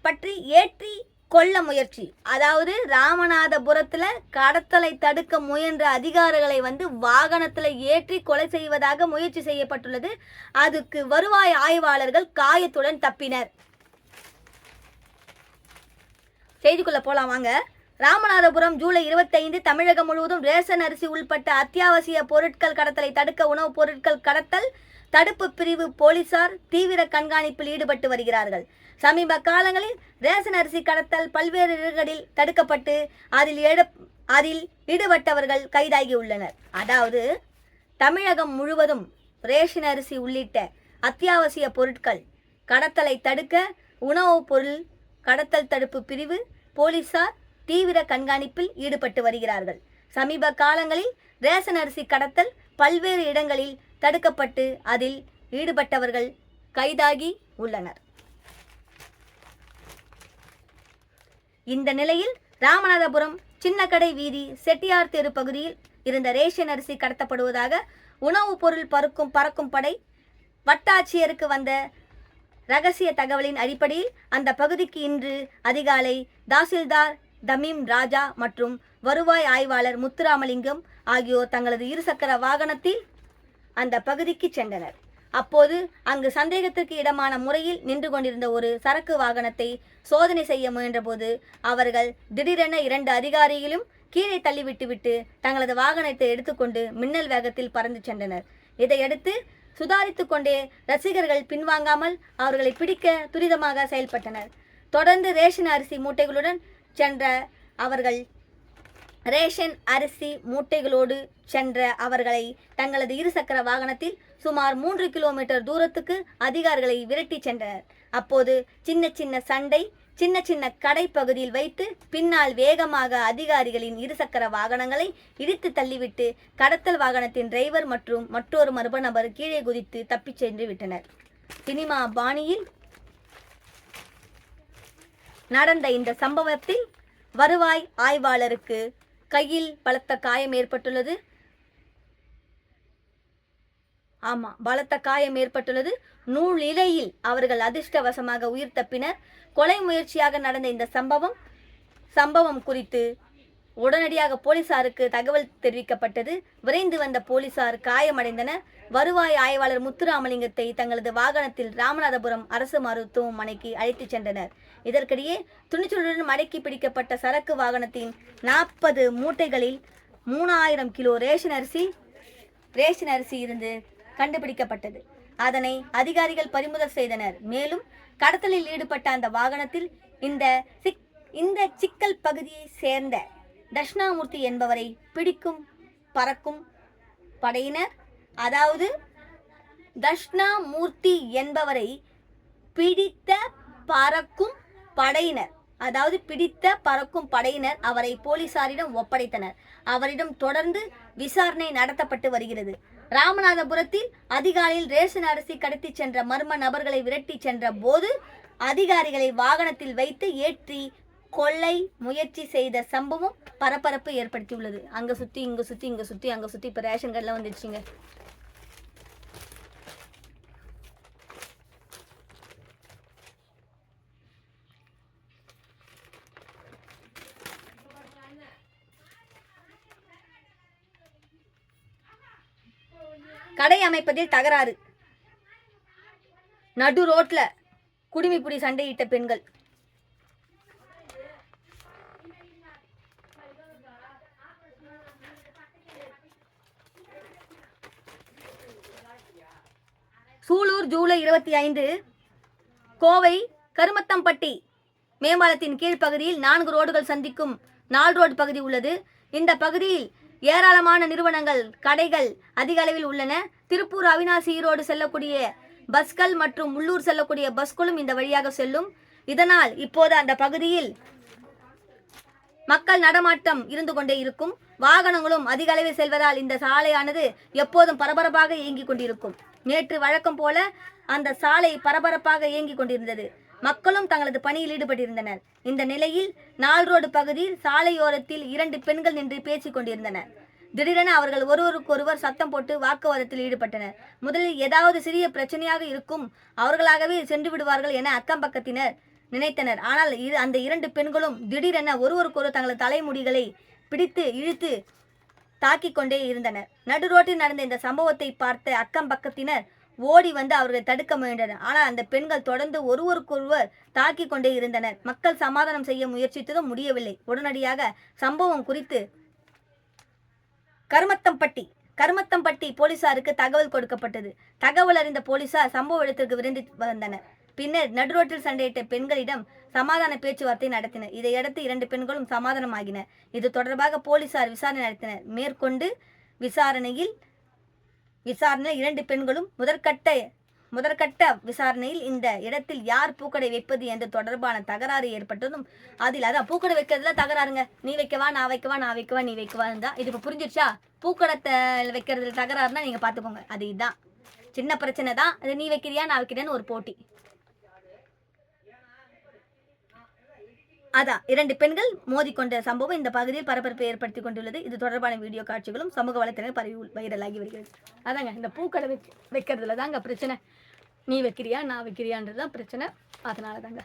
A: பற்றி ஏற்றி கொல்ல முயற்சி. அதாவது ராமநாதபுரத்துல கடத்தலை தடுக்க முயன்ற அதிகாரிகளை வாகனத்துல ஏற்றி கொலை செய்வதாக முயற்சி செய்யப்பட்டுள்ளது. அதுக்கு வருவாய் ஆய்வாளர்கள் காயத்துடன் தப்பினர். செய்திக்குள்ள போலாம் வாங்க. ராமநாதபுரம் ஜூலை 25 தமிழகம் முழுவதும் ரேஷன் அரிசி உள்பட்ட அத்தியாவசிய பொருட்கள் கடத்தலை தடுக்க உணவுப் பொருட்கள் கடத்தல் தடுப்பு பிரிவு போலீசார் தீவிர கண்காணிப்பில் ஈடுபட்டு வருகிறார்கள். சமீப காலங்களில் ரேஷன் அரிசி கடத்தல் பல்வேறு இடங்களில் தடுக்கப்பட்டு அதில் ஈடுபட்டவர்கள் கைதாகி உள்ளனர். அதாவது தமிழகம் முழுவதும் ரேஷன் அரிசி உள்ளிட்ட அத்தியாவசிய பொருட்கள் கடத்தலை தடுக்க உணவுப் பொருள் கடத்தல் தடுப்பு பிரிவு போலீசார் தீவிர கண்காணிப்பில் ஈடுபட்டு வருகிறார்கள். சமீப காலங்களில் ரேஷன் அரிசி கடத்தல் பல்வேறு இடங்களில் தடுக்கப்பட்டு அதில் ஈடுபட்டவர்கள் கைதாகி உள்ளனர். இந்த நிலையில் ராமநாதபுரம் சின்னக்கடை வீதி செட்டியார் தெரு பகுதியில் இருந்த ரேஷன் அரிசி கடத்தப்படுவதாக உணவுப் பொருள் பறக்கும் படை வட்டாட்சியருக்கு வந்த ரகசிய தகவலின் அடிப்படையில் அந்த பகுதிக்கு இன்று அதிகாலை தாசில்தார் தமீம் ராஜா மற்றும் வருவாய் ஆய்வாளர் முத்துராமலிங்கம் ஆகியோர் தங்களது இருசக்கர வாகனத்தில் அந்த பகுதிக்கு சென்றனர். அப்போது அங்கு சந்தேகத்திற்கு இடமான முறையில் நின்று கொண்டிருந்த ஒரு சரக்கு வாகனத்தை சோதனை செய்ய முயன்றபோது அவர்கள் திடீரென 2 அதிகாரிகளும் கீழே தள்ளிவிட்டு தங்களது வாகனத்தை எடுத்துக்கொண்டு மின்னல் வேகத்தில் பறந்து சென்றனர். இதையடுத்து சுதாரித்து கொண்டே ரசிகர்கள் பின்வாங்காமல் அவர்களை பிடிக்க துரிதமாக செயல்பட்டனர். தொடர்ந்து ரேஷன் அரிசி மூட்டைகளுடன் சென்ற அவர்களை தங்களது இருசக்கர வாகனத்தில் சுமார் 3 கிலோமீட்டர் தூரத்துக்கு அதிகாரிகளை விரட்டி சென்றனர். அப்போது சின்ன சண்டை சின்ன கடை பகுதியில் வைத்து பின்னால் வேகமாக அதிகாரிகளின் இருசக்கர வாகனங்களை இடித்து தள்ளிவிட்டு கடத்தல் வாகனத்தின் டிரைவர் மற்றும் மற்றொரு மர்ம நபர் கீழே குதித்து தப்பிச் சென்று விட்டனர். சினிமா பாணியில் நடந்த இந்த சம்பவத்தில் வருவாய் ஆய்வாளருக்கு கையில் பலத்த காயம் ஏற்பட்டுள்ளது. நூல் இலையில் அவர்கள் அதிர்ஷ்டவசமாக உயிர் தப்பினர். கொலை முயற்சியாக நடந்த இந்த சம்பவம் குறித்து உடனடியாக போலீசாருக்கு தகவல் தெரிவிக்கப்பட்டது. விரைந்து வந்த போலீசார் காயமடைந்தனர். வருவாய் ஆய்வாளர் முத்துராமலிங்கத்தை தங்களது வாகனத்தில் ராமநாதபுரம் அரசு மருத்துவமனைக்கு அழைத்துச் சென்றனர். இதற்கிடையே துணிச்சலுடன் மடக்கி பிடிக்கப்பட்ட சரக்கு வாகனத்தின் 40 மூட்டைகளில் 3000 கிலோ ரேஷன் அரிசி இருந்து கண்டுபிடிக்கப்பட்டது. அதனை அதிகாரிகள் பறிமுதல் செய்தனர். மேலும் கடத்தலில் ஈடுபட்ட அந்த வாகனத்தில் இந்த சிக்கல் பகுதியை சேர்ந்த தட்சிணாமூர்த்தி என்பவரை பிடிக்கும் பறக்கும் படையினர் பிடித்த பறக்கும் படையினர் அவரை போலீசாரிடம் ஒப்படைத்தனர். அவரிடம் தொடர்ந்து விசாரணை நடத்தப்பட்டு வருகிறது. ராமநாதபுரத்தில் அதிகாலையில் ரேஷன் அரிசி கடத்தி சென்ற மர்ம நபர்களை விரட்டி சென்ற போது அதிகாரிகளை வாகனத்தில் வைத்து ஏற்றி கொள்ளை முயற்சி செய்த சம்பவம் பரபரப்பு ஏற்படுத்தியுள்ளது. அங்க சுத்தி இங்க சுத்தி இப்ப ரேஷன் கடைல வந்துடுச்சுங்க. கடை அமைப்பதில் தகராறு. நடு ரோட்ல குடிமிப்புடி சண்டையிட்ட பெண்கள். சூலூர் ஜூலை 25 கோவை கருமத்தம்பட்டி மேம்பாலத்தின் கீழ்ப்பகுதியில் 4 ரோடுகள் சந்திக்கும் 4 ரோடு பகுதி உள்ளது. இந்த பகுதியில் ஏராளமான நிறுவனங்கள் கடைகள் அதிக அளவில் உள்ளன. திருப்பூர் அவினாசி ஈரோடு செல்லக்கூடிய பஸ்கள் மற்றும் உள்ளூர் செல்லக்கூடிய பஸ்களும் இந்த வழியாக செல்லும். இதனால் இப்போது அந்த பகுதியில் மக்கள் நடமாட்டம் இருந்து கொண்டே இருக்கும். வாகனங்களும் அதிக அளவில் செல்வதால் இந்த சாலையானது எப்போதும் பரபரப்பாக இயங்கிக் கொண்டிருக்கும். நேற்று வழக்கம் போல அந்த சாலை பரபரப்பாக இயங்கிக் கொண்டிருந்தது. மக்களும் தங்களது பணியில் ஈடுபட்டிருந்தனர். இந்த நிலையில் நால் ரோடு பகுதியில் சாலையோரத்தில் 2 பெண்கள் நின்று பேசிக் கொண்டிருந்தனர். திடீரென அவர்கள் ஒருவருக்கொருவர் சத்தம் போட்டு வாக்குவாதத்தில் ஈடுபட்டனர். முதலில் ஏதாவது சிறிய பிரச்சனையாக இருக்கும், அவர்களாகவே சென்று விடுவார்கள் என அக்கம் பக்கத்தினர் நினைத்தனர். ஆனால் அந்த 2 பெண்களும் திடீரென ஒருவருக்கொருவர் தங்களது தலைமுடிகளை பிடித்து இழுத்து தாக்கிக் கொண்டே இருந்தனர். நடு ரோட்டில் நடந்த இந்த சம்பவத்தை பார்த்த அக்கம் பக்கத்தினர் ஓடி வந்து அவர்களை தடுக்க முயன்றனர். ஆனால் அந்த பெண்கள் தொடர்ந்து ஒருவருக்கொருவர் தாக்கிக் கொண்டே இருந்தனர். மக்கள் சமாதானம் செய்ய முயற்சித்ததும் முடியவில்லை. உடனடியாக சம்பவம் குறித்து கருமத்தம்பட்டி போலீசாருக்கு தகவல் கொடுக்கப்பட்டது. தகவல் அறிந்த போலீசார் சம்பவ இடத்திற்கு விரைந்து வந்தனர். பின்னர் நடுரோட்டில் சண்டையிட்ட பெண்களிடம் சமாதான பேச்சுவார்த்தை நடத்தினர். இதையடுத்து 2 பெண்களும் சமாதானமாகினர். இது தொடர்பாக போலீசார் விசாரணை நடத்தினர். மேற்கொண்டு விசாரணையில் 2 பெண்களும் முதற்கட்ட விசாரணையில் இந்த இடத்தில் யார் பூக்கடை வைப்பது என்று தொடர்பான தகராறு ஏற்பட்டதும் அதான் பூக்கடை வைக்கிறதுல தகராறுங்க. நீ வைக்கவா நான் வைக்கவா நான் வைக்கவா நீ வைக்கவா இருந்தா இது இப்போ புரிஞ்சிருச்சா? பூக்கடத்தை வைக்கிறதுல தகராறுனா நீங்கள் பார்த்துக்கோங்க. அது இதுதான் சின்ன பிரச்சனை தான். அது நீ வைக்கிறியா நான் வைக்கிறேன்னு ஒரு போட்டி. அதான் 2 பெண்கள் மோதிக்கொண்ட சம்பவம் இந்த பகுதியில் பரபரப்பை ஏற்படுத்தி கொண்டுள்ளது. இது தொடர்பான வீடியோ காட்சிகளும் சமூக வலைத்தளங்கள் பரவி வைரலாகி வருகிறது. அதாங்க இந்த பூக்கடை வைக்கிறதுல தாங்க பிரச்சனை. நீ வைக்கிறியா நான் வைக்கிறியான்றது தான் பிரச்சனை. அதனால தாங்க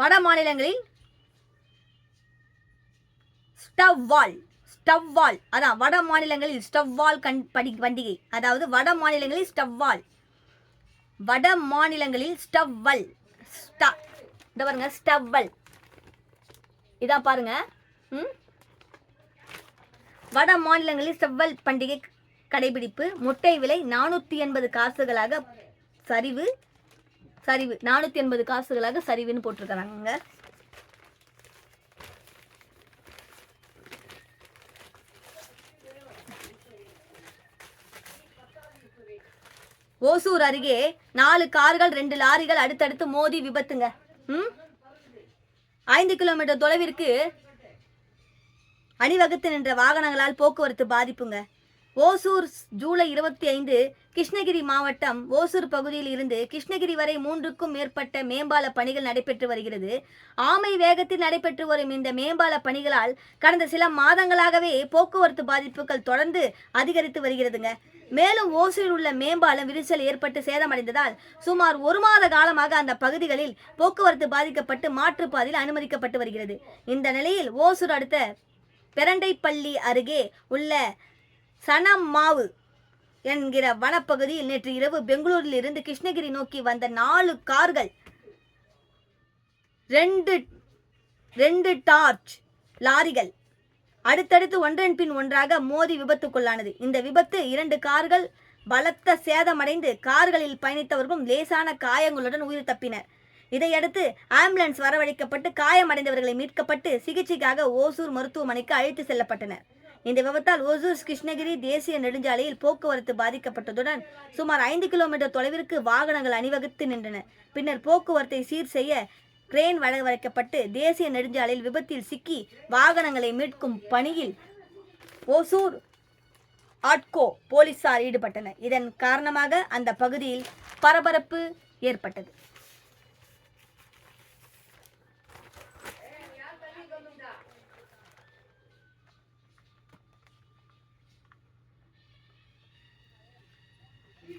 A: வட மாநிலங்களில் ஸ்டவ் வால் அதான் வட மாநிலங்களில் ஸ்டவ் வால் பண்டிகை. அதாவது வட மாநிலங்களில் ஸ்டவ்வல் பாருங்க ஸ்டவ்வல் இதான் பாருங்க. வட மாநிலங்களில் ஸ்டவ்வல் பண்டிகை கடைபிடிப்பு. முட்டை விலை 480 காசுகளாக சரிவு 480 காசுகளாக சரிவுன்னு போட்டிருக்கிறாங்க. ஓசூர் அருகே 4 கார்கள் 2 லாரிகள் அடுத்தடுத்து மோதி விபத்துங்க. 5 கிலோமீட்டர் தொலைவிற்கு அணிவகுத்து நின்ற வாகனங்களால் போக்குவரத்து பாதிப்புங்க. ஓசூர் ஜூலை 25 கிருஷ்ணகிரி மாவட்டம் ஓசூர் பகுதியில் இருந்து கிருஷ்ணகிரி வரை 3க்கும் மேற்பட்ட மேம்பால பணிகள் நடைபெற்று வருகிறது. ஆமை வேகத்தில் நடைபெற்று வரும் இந்த மேம்பால பணிகளால் கடந்த சில மாதங்களாகவே போக்குவரத்து பாதிப்புகள் தொடர்ந்து அதிகரித்து வருகிறதுங்க. மேலும் ஓசூரில் உள்ள மேம்பாலம் விரிசல் ஏற்பட்டு சேதமடைந்ததால் சுமார் 1 மாத காலமாக அந்த பகுதிகளில் போக்குவரத்து பாதிக்கப்பட்டு மாற்றுப்பாதையில் அனுமதிக்கப்பட்டு வருகிறது. இந்த நிலையில் ஓசூர் அடுத்த பெரண்டைப்பள்ளி அருகே உள்ள சனமாவு என்கிற வனப்பகுதியில் நேற்று இரவு பெங்களூரில் இருந்து கிருஷ்ணகிரி நோக்கி வந்த 4 கார்கள் 2 டார்ச் லாரிகள் அடுத்தடுத்து ஒன்றன் பின் ஒன்றாக மோதி விபத்துக்குள்ளானது. இந்த விபத்து 2 கார்கள் பலத்த சேதமடைந்து கார்களில் பயணித்தவர்களும் லேசான காயங்களுடன் உயிர் தப்பினர். இதையடுத்து ஆம்புலன்ஸ் வரவழைக்கப்பட்டு காயமடைந்தவர்களை மீட்கப்பட்டு சிகிச்சைக்காக ஓசூர் மருத்துவமனைக்கு அழைத்து செல்லப்பட்டனர். இந்த விபத்தால் ஓசூர் கிருஷ்ணகிரி தேசிய நெடுஞ்சாலையில் போக்குவரத்து பாதிக்கப்பட்டதுடன் சுமார் 5 கிலோமீட்டர் தொலைவிற்கு வாகனங்கள் அணிவகுத்து நின்றன. பின்னர் போக்குவரத்தை சீர் செய்ய கிரேன் வரவழைக்கப்பட்டு தேசிய நெடுஞ்சாலையில் விபத்தில் சிக்கி வாகனங்களை மீட்கும் பணியில் ஓசூர் ஆட்கோ போலீசார் ஈடுபட்டனர். இதன் காரணமாக அந்த பகுதியில் பரபரப்பு ஏற்பட்டது.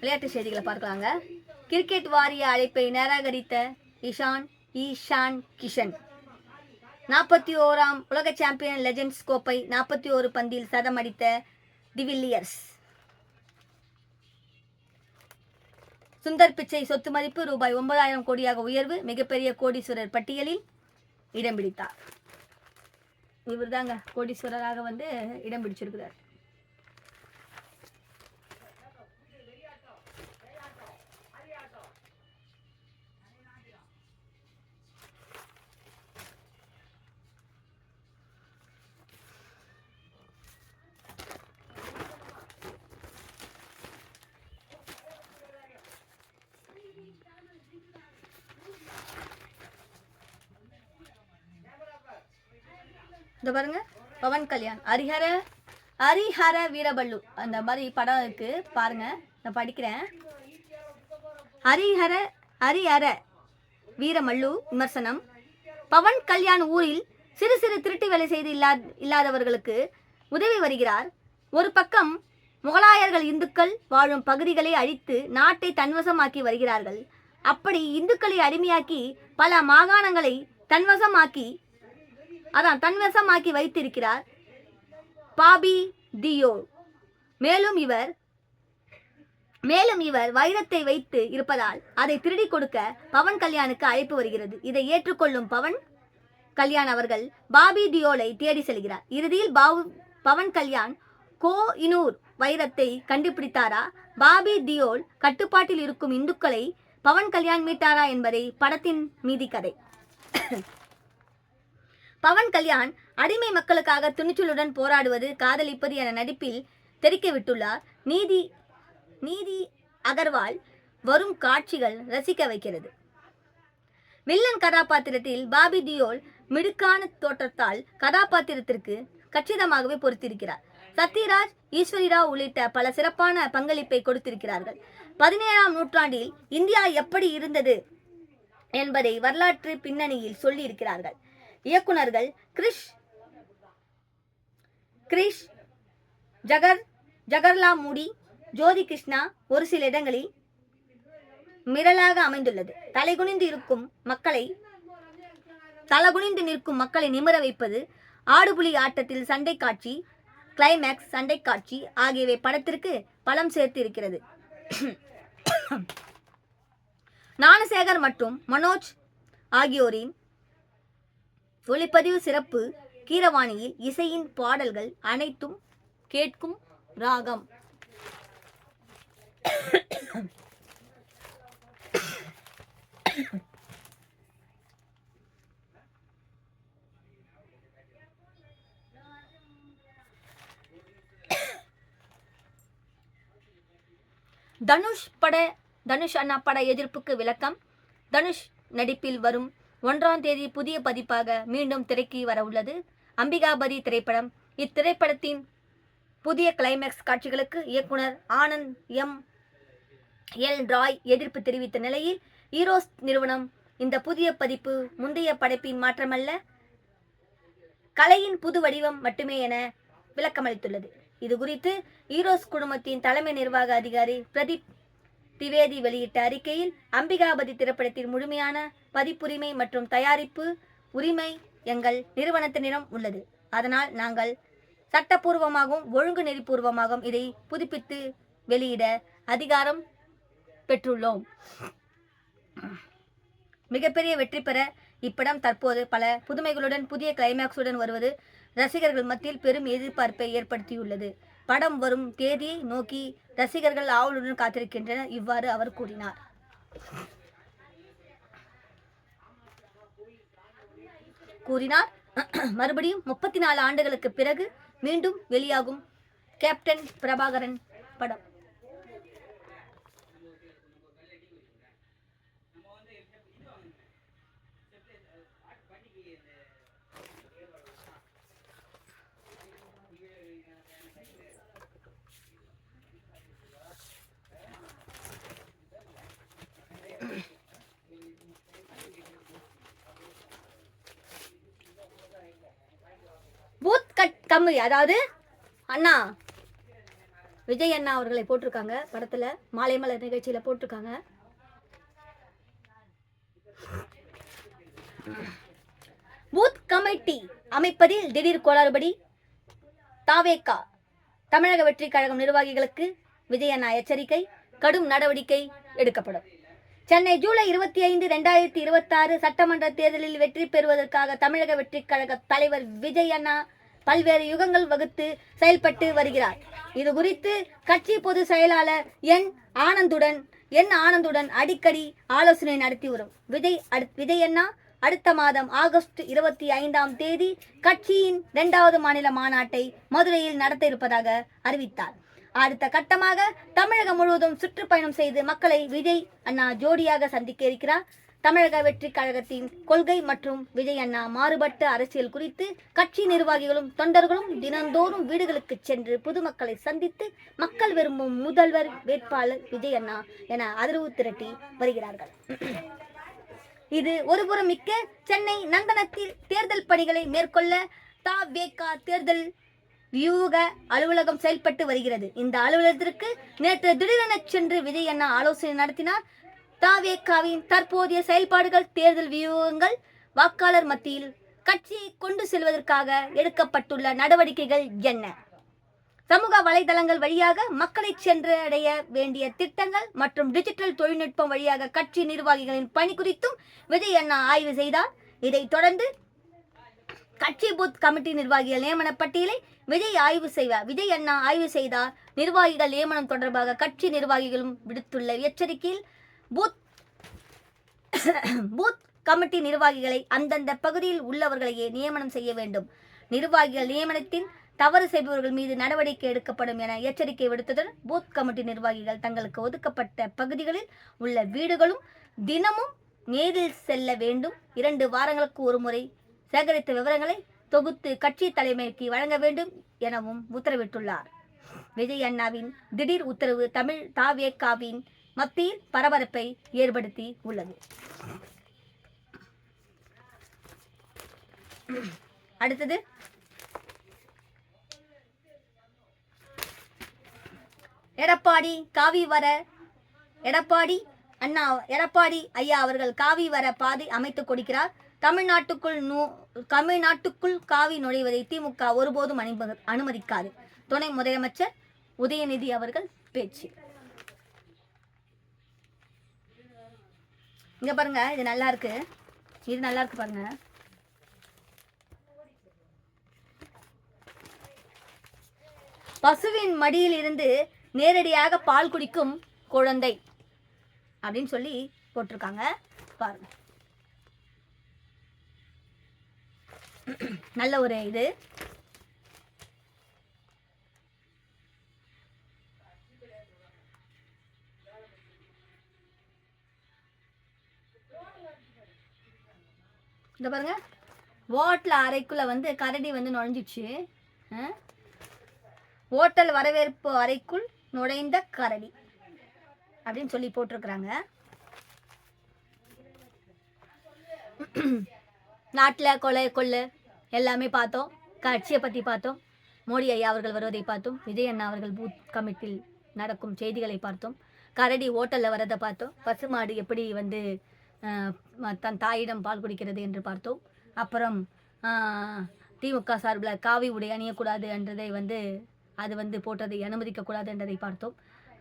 A: விளையாட்டு செய்திகளை பார்க்கலாங்க. கிரிக்கெட் வாரிய அழைப்பை நிராகரித்த ஈஷான் கிஷன் 41ஆம் உலக சாம்பியன் லெஜெண்ட்ஸ் கோப்பை 41 பந்தில் சதம் அடித்த டிவில்லியர்ஸ். சுந்தர் பிச்சை சொத்து மதிப்பு ரூபாய் 9,000 கோடியாக உயர்வு. மிகப்பெரிய கோடீஸ்வரர் பட்டியலில் இடம் பிடித்தார். இவர் தாங்க கோடீஸ்வரராக இடம் பிடிச்சிருக்கிறார். இந்த பாருங்க, பவன் கல்யாண் ஹரிஹர வீரபல்லு அந்த மாதிரி படம் இருக்கு பாருங்க. நான் படிக்கிறேன். ஹரிஹர வீரமல்லு விமர்சனம். பவன் கல்யாண் ஊரில் சிறு சிறு திருட்டு வேலை செய்து இல்லாதவர்களுக்கு உதவி வருகிறார். ஒரு பக்கம் முகலாயர்கள் இந்துக்கள் வாழும் பகுதிகளை அழித்து நாட்டை தன்வசமாக்கி வருகிறார்கள். அப்படி இந்துக்களை அடிமையாக்கி பல மாகாணங்களை தன்வசமாக்கி வைத்திருக்கிறார் பாபி தியோல். மேலும் இவர் வைரத்தை வைத்து இருப்பதால் அதை திருடி கொடுக்க பவன் கல்யாணுக்கு அழைப்பு வருகிறது. இதை ஏற்றுக்கொள்ளும் பவன் கல்யாண் அவர்கள் பாபி தியோலை தேடி செல்கிறார். இறுதியில் பவன் கல்யாண் கோஹினூர் வைரத்தை கண்டுபிடித்தாரா, பாபி தியோல் கட்டுப்பாட்டில் இருக்கும் இந்துக்களை பவன் கல்யாண் மீட்டாரா என்பதை படத்தின் மீதி கதை. பவன் கல்யாண் அடிமை மக்களுக்காக துணிச்சலுடன் போராடுவது, காதலிப்பது என நடிப்பில் தெரிக்க விட்டுள்ளார். நீதி அகர்வால் வரும் காட்சிகள் ரசிக்க வைக்கிறது. வில்லன் கதாபாத்திரத்தில் பாபி தியோல் மிடுக்கான தோற்றத்தால் கதாபாத்திரத்திற்கு கச்சிதமாகவே பொறுத்திருக்கிறார். சத்யராஜ், ஈஸ்வரி ராவ் உள்ளிட்ட பல சிறப்பான பங்களிப்பை கொடுத்திருக்கிறார்கள். 17ஆம் நூற்றாண்டில் இந்தியா எப்படி இருந்தது என்பதை வரலாற்று பின்னணியில் சொல்லி இருக்கிறார்கள். இயக்குனர்கள் கிரிஷ் ஜகர்லாமுடி, ஜோதி கிருஷ்ணா ஒரு சில இடங்களில் மிரளாக அமைந்துள்ளது. தலகுனிந்து நிற்கும் மக்களை நிமிர வைப்பது, ஆடுபுலி ஆட்டத்தில் சண்டை காட்சி, கிளைமேக்ஸ் சண்டை காட்சி ஆகியவை படத்திற்கு பலம் சேர்த்து இருக்கிறது. ஞானசேகர் மற்றும் மனோஜ் ஆகியோரின் ஒளிப்பதிவு சிறப்பு. கீரவாணியில் இசையின் பாடல்கள் அனைத்தும் கேட்கும் ராகம். தனுஷ் அண்ணா பட எதிர்ப்புக்கு விளக்கம். தனுஷ் நடிப்பில் வரும் 1ஆம் தேதி புதிய பதிப்பாக மீண்டும் திரைக்கு வர உள்ளது அம்பிகாபதி திரைப்படம். இத்திரைப்படத்தின் புதிய கிளைமேக்ஸ் காட்சிகளுக்கு இயக்குனர் ஆனந்த் எல் ராய் எதிர்ப்பு தெரிவித்த நிலையில் ஈரோஸ் நிறுவனம் இந்த புதிய பதிப்பு முந்தைய படைப்பின் மாற்றமல்ல, கலையின் புது வடிவம் மட்டுமே என விளக்கமளித்துள்ளது. இது குறித்து ஈரோஸ் குழுமத்தின் தலைமை நிர்வாக அதிகாரி பிரதீப் திவேதி வெளியிட்ட அறிக்கையில், அம்பிகாபதி திரைப்படத்தின் முழுமையான பதிப்புரிமை மற்றும் தயாரிப்பு உரிமை எங்கள் நிறுவனத்தினிடம் உள்ளது. அதனால் நாங்கள் சட்டப்பூர்வமாகவும் ஒழுங்கு நெறிப்பூர்வமாகவும் இதை புதுப்பித்து வெளியிட அதிகாரம் பெற்றுள்ளோம். மிகப்பெரிய வெற்றி பெற இப்படம் தற்போது பல புதுமைகளுடன் புதிய கிளைமேக்ஸுடன் வருவது ரசிகர்கள் மத்தியில் பெரும் எதிர்பார்ப்பை ஏற்படுத்தியுள்ளது. படம் வரும் தேதியை நோக்கி ரசிகர்கள் ஆவலுடன் காத்திருக்கின்றனர். இவ்வாறு அவர் கூறினார். மறுபடியும் 34 ஆண்டுகளுக்கு பிறகு மீண்டும் வெளியாகும் கேப்டன் பிரபாகரன் படம். கம்மி, அதாவது அண்ணா விஜய் அண்ணா அவர்களை போட்டிருக்காங்க படத்துல, மாலைமலர் நிகழ்ச்சியில போட்டிருக்காங்க. பூத் கமிட்டி அமைப்பதில் திடீர் கோளாறுபடி தாவேகா. தமிழக வெற்றி கழகம் நிர்வாகிகளுக்கு விஜய் அண்ணா எச்சரிக்கை, கடும் நடவடிக்கை எடுக்கப்படும். சென்னை ஜூலை 25, 2026 சட்டமன்ற தேர்தலில் வெற்றி பெறுவதற்காக தமிழக வெற்றி கழக தலைவர் விஜய் அண்ணா பல்வேறு யுகங்கள் வகுத்து செயல்பட்டு வருகிறார். இது குறித்து கட்சி பொதுச் செயலாளர் என் ஆனந்துடன் அடிக்கடி ஆலோசனை நடத்தி வரும் விஜய் அண்ணா அடுத்த மாதம் ஆகஸ்ட் 25ஆம் தேதி கட்சியின் 2வது மாநில மாநாட்டை மதுரையில் நடத்த இருப்பதாக அறிவித்தார். அடுத்த கட்டமாக தமிழகம் முழுவதும் சுற்றுப்பயணம் செய்து மக்களை விஜய் அண்ணா ஜோடியாக சந்திக்க இருக்கிறார். தமிழக வெற்றி கழகத்தின் கொள்கை மற்றும் விஜய் அண்ணா மாறுபட்ட அரசியல் குறித்து கட்சி நிர்வாகிகளும் தொண்டர்களும் தினந்தோறும் வீடுகளுக்கு சென்று பொதுமக்களை சந்தித்து மக்கள் விரும்பும் முதல்வர் வேட்பாளர் விஜய் அண்ணா என ஆதரவு திரட்டி வருகிறார்கள். இது ஒருபுறம் மிக்க சென்னை நந்தனத்தில் தேர்தல் பணிகளை மேற்கொள்ள த.வே.க தேர்தல் வியூக அலுவலகம் செயல்பட்டு வருகிறது. இந்த அலுவலகத்திற்கு நேற்று திடீரென சென்று விஜய் அண்ணா ஆலோசனை நடத்தினார். த.வே.கவின் தற்போதைய செயல்பாடுகள், தேர்தல் வியூகங்கள், வாக்காளர் மத்தியில் கட்சியை கொண்டு செல்வதற்காக எடுக்கப்பட்டுள்ள நடவடிக்கைகள் என்ன, சமூக வலைதளங்கள் வழியாக மக்களை சென்றடைய வேண்டிய திட்டங்கள் மற்றும் டிஜிட்டல் தொழில்நுட்பம் வழியாக கட்சி நிர்வாகிகளின் பணி குறித்தும் விஜய் அண்ணா ஆய்வு செய்தார். இதைத் தொடர்ந்து கட்சி பூத் கமிட்டி நிர்வாகிகள் நியமன பட்டியலை விஜய் அண்ணா ஆய்வு செய்தார். நிர்வாகிகள் நியமனம் தொடர்பாக கட்சி நிர்வாகிகளும் விடுத்துள்ள எச்சரிக்கையில் பூத் கமிட்டி நிர்வாகிகளை அந்தந்த பகுதியில் உள்ளவர்களையே நியமனம் செய்ய வேண்டும். நிர்வாகிகள் நியமனத்தின் தவறு செய்பவர்கள் மீது நடவடிக்கை எடுக்கப்படும் என எச்சரிக்கை விடுத்ததுடன் பூத் கமிட்டி நிர்வாகிகள் தங்களுக்கு ஒதுக்கப்பட்ட பகுதிகளில் உள்ள வீடுகளும் தினமும் நேரில் செல்ல வேண்டும். 2 வாரங்களுக்கு ஒரு முறை சேகரித்த விவரங்களை தொகுத்து கட்சி தலைமைக்கு வழங்க வேண்டும் எனவும் உத்தரவிட்டுள்ளார். விஜய் அண்ணாவின் திடீர் உத்தரவு தமிழ் த.வே.கவின் மத்தியில் பரபரப்பை ஏற்படுத்தி உள்ளது. அடுத்தது எடப்பாடி ஐயா அவர்கள் காவி வர பாதை அமைத்துக் கொடுக்கிறார். தமிழ்நாட்டுக்குள் காவி நுழைவதை திமுக ஒருபோதும் அனுமதிக்காது. துணை முதலமைச்சர் உதயநிதி அவர்கள் பேச்சு. இங்க பாருங்க, இது நல்லா இருக்கு பாருங்க. பசுவின் மடியில் இருந்து நேரடியாக பால் குடிக்கும் குழந்தை அப்படின்னு சொல்லி போட்டிருக்காங்க பாருங்க. நல்ல ஒரு இது. இந்த பாருங்க, ஓட்டல் அறைக்குள்ள வந்து கரடி வந்து நுழைஞ்சிச்சு. ஓட்டல் வரவேற்பு அறைக்குள் நுழைந்த கரடி அப்படின்னு சொல்லி போட்டிருக்கிறாங்க. நாட்டில் கொலை கொள்ளை எல்லாமே பார்த்தோம். கட்சியை பற்றி பார்த்தோம். மோடி ஐயா அவர்கள் வருவதை பார்த்தோம். விஜய் அண்ணா அவர்கள் பூத் கமிட்டியில் நடக்கும் செய்திகளை பார்த்தோம். கரடி ஓட்டலில் வரதை பார்த்தோம். பசுமாடு எப்படி வந்து தன் தாயிடம் பால் குடிக்கிறது என்று பார்த்தோம். அப்புறம் திமுக சார்பில் காவி உடை அணியக்கூடாது என்றதை வந்து அது வந்து போட்டதை அனுமதிக்கக்கூடாது என்றதை பார்த்தோம்.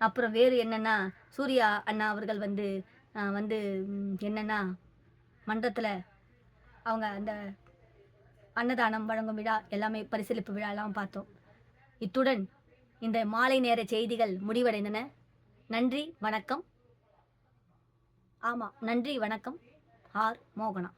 A: அப்புறம் வேறு என்னென்னா, சூர்யா அண்ணா அவர்கள் வந்து என்னென்னா மன்றத்தில் அவங்க அந்த அன்னதானம் வழங்கும் விழா எல்லாமே பரிசீலிப்பு விழாலாம் பார்த்தோம். இத்துடன் இந்த மாலை நேர செய்திகள் முடிவடைந்தன. நன்றி வணக்கம். ஆமாம், நன்றி வணக்கம். ஆர் மோகனா.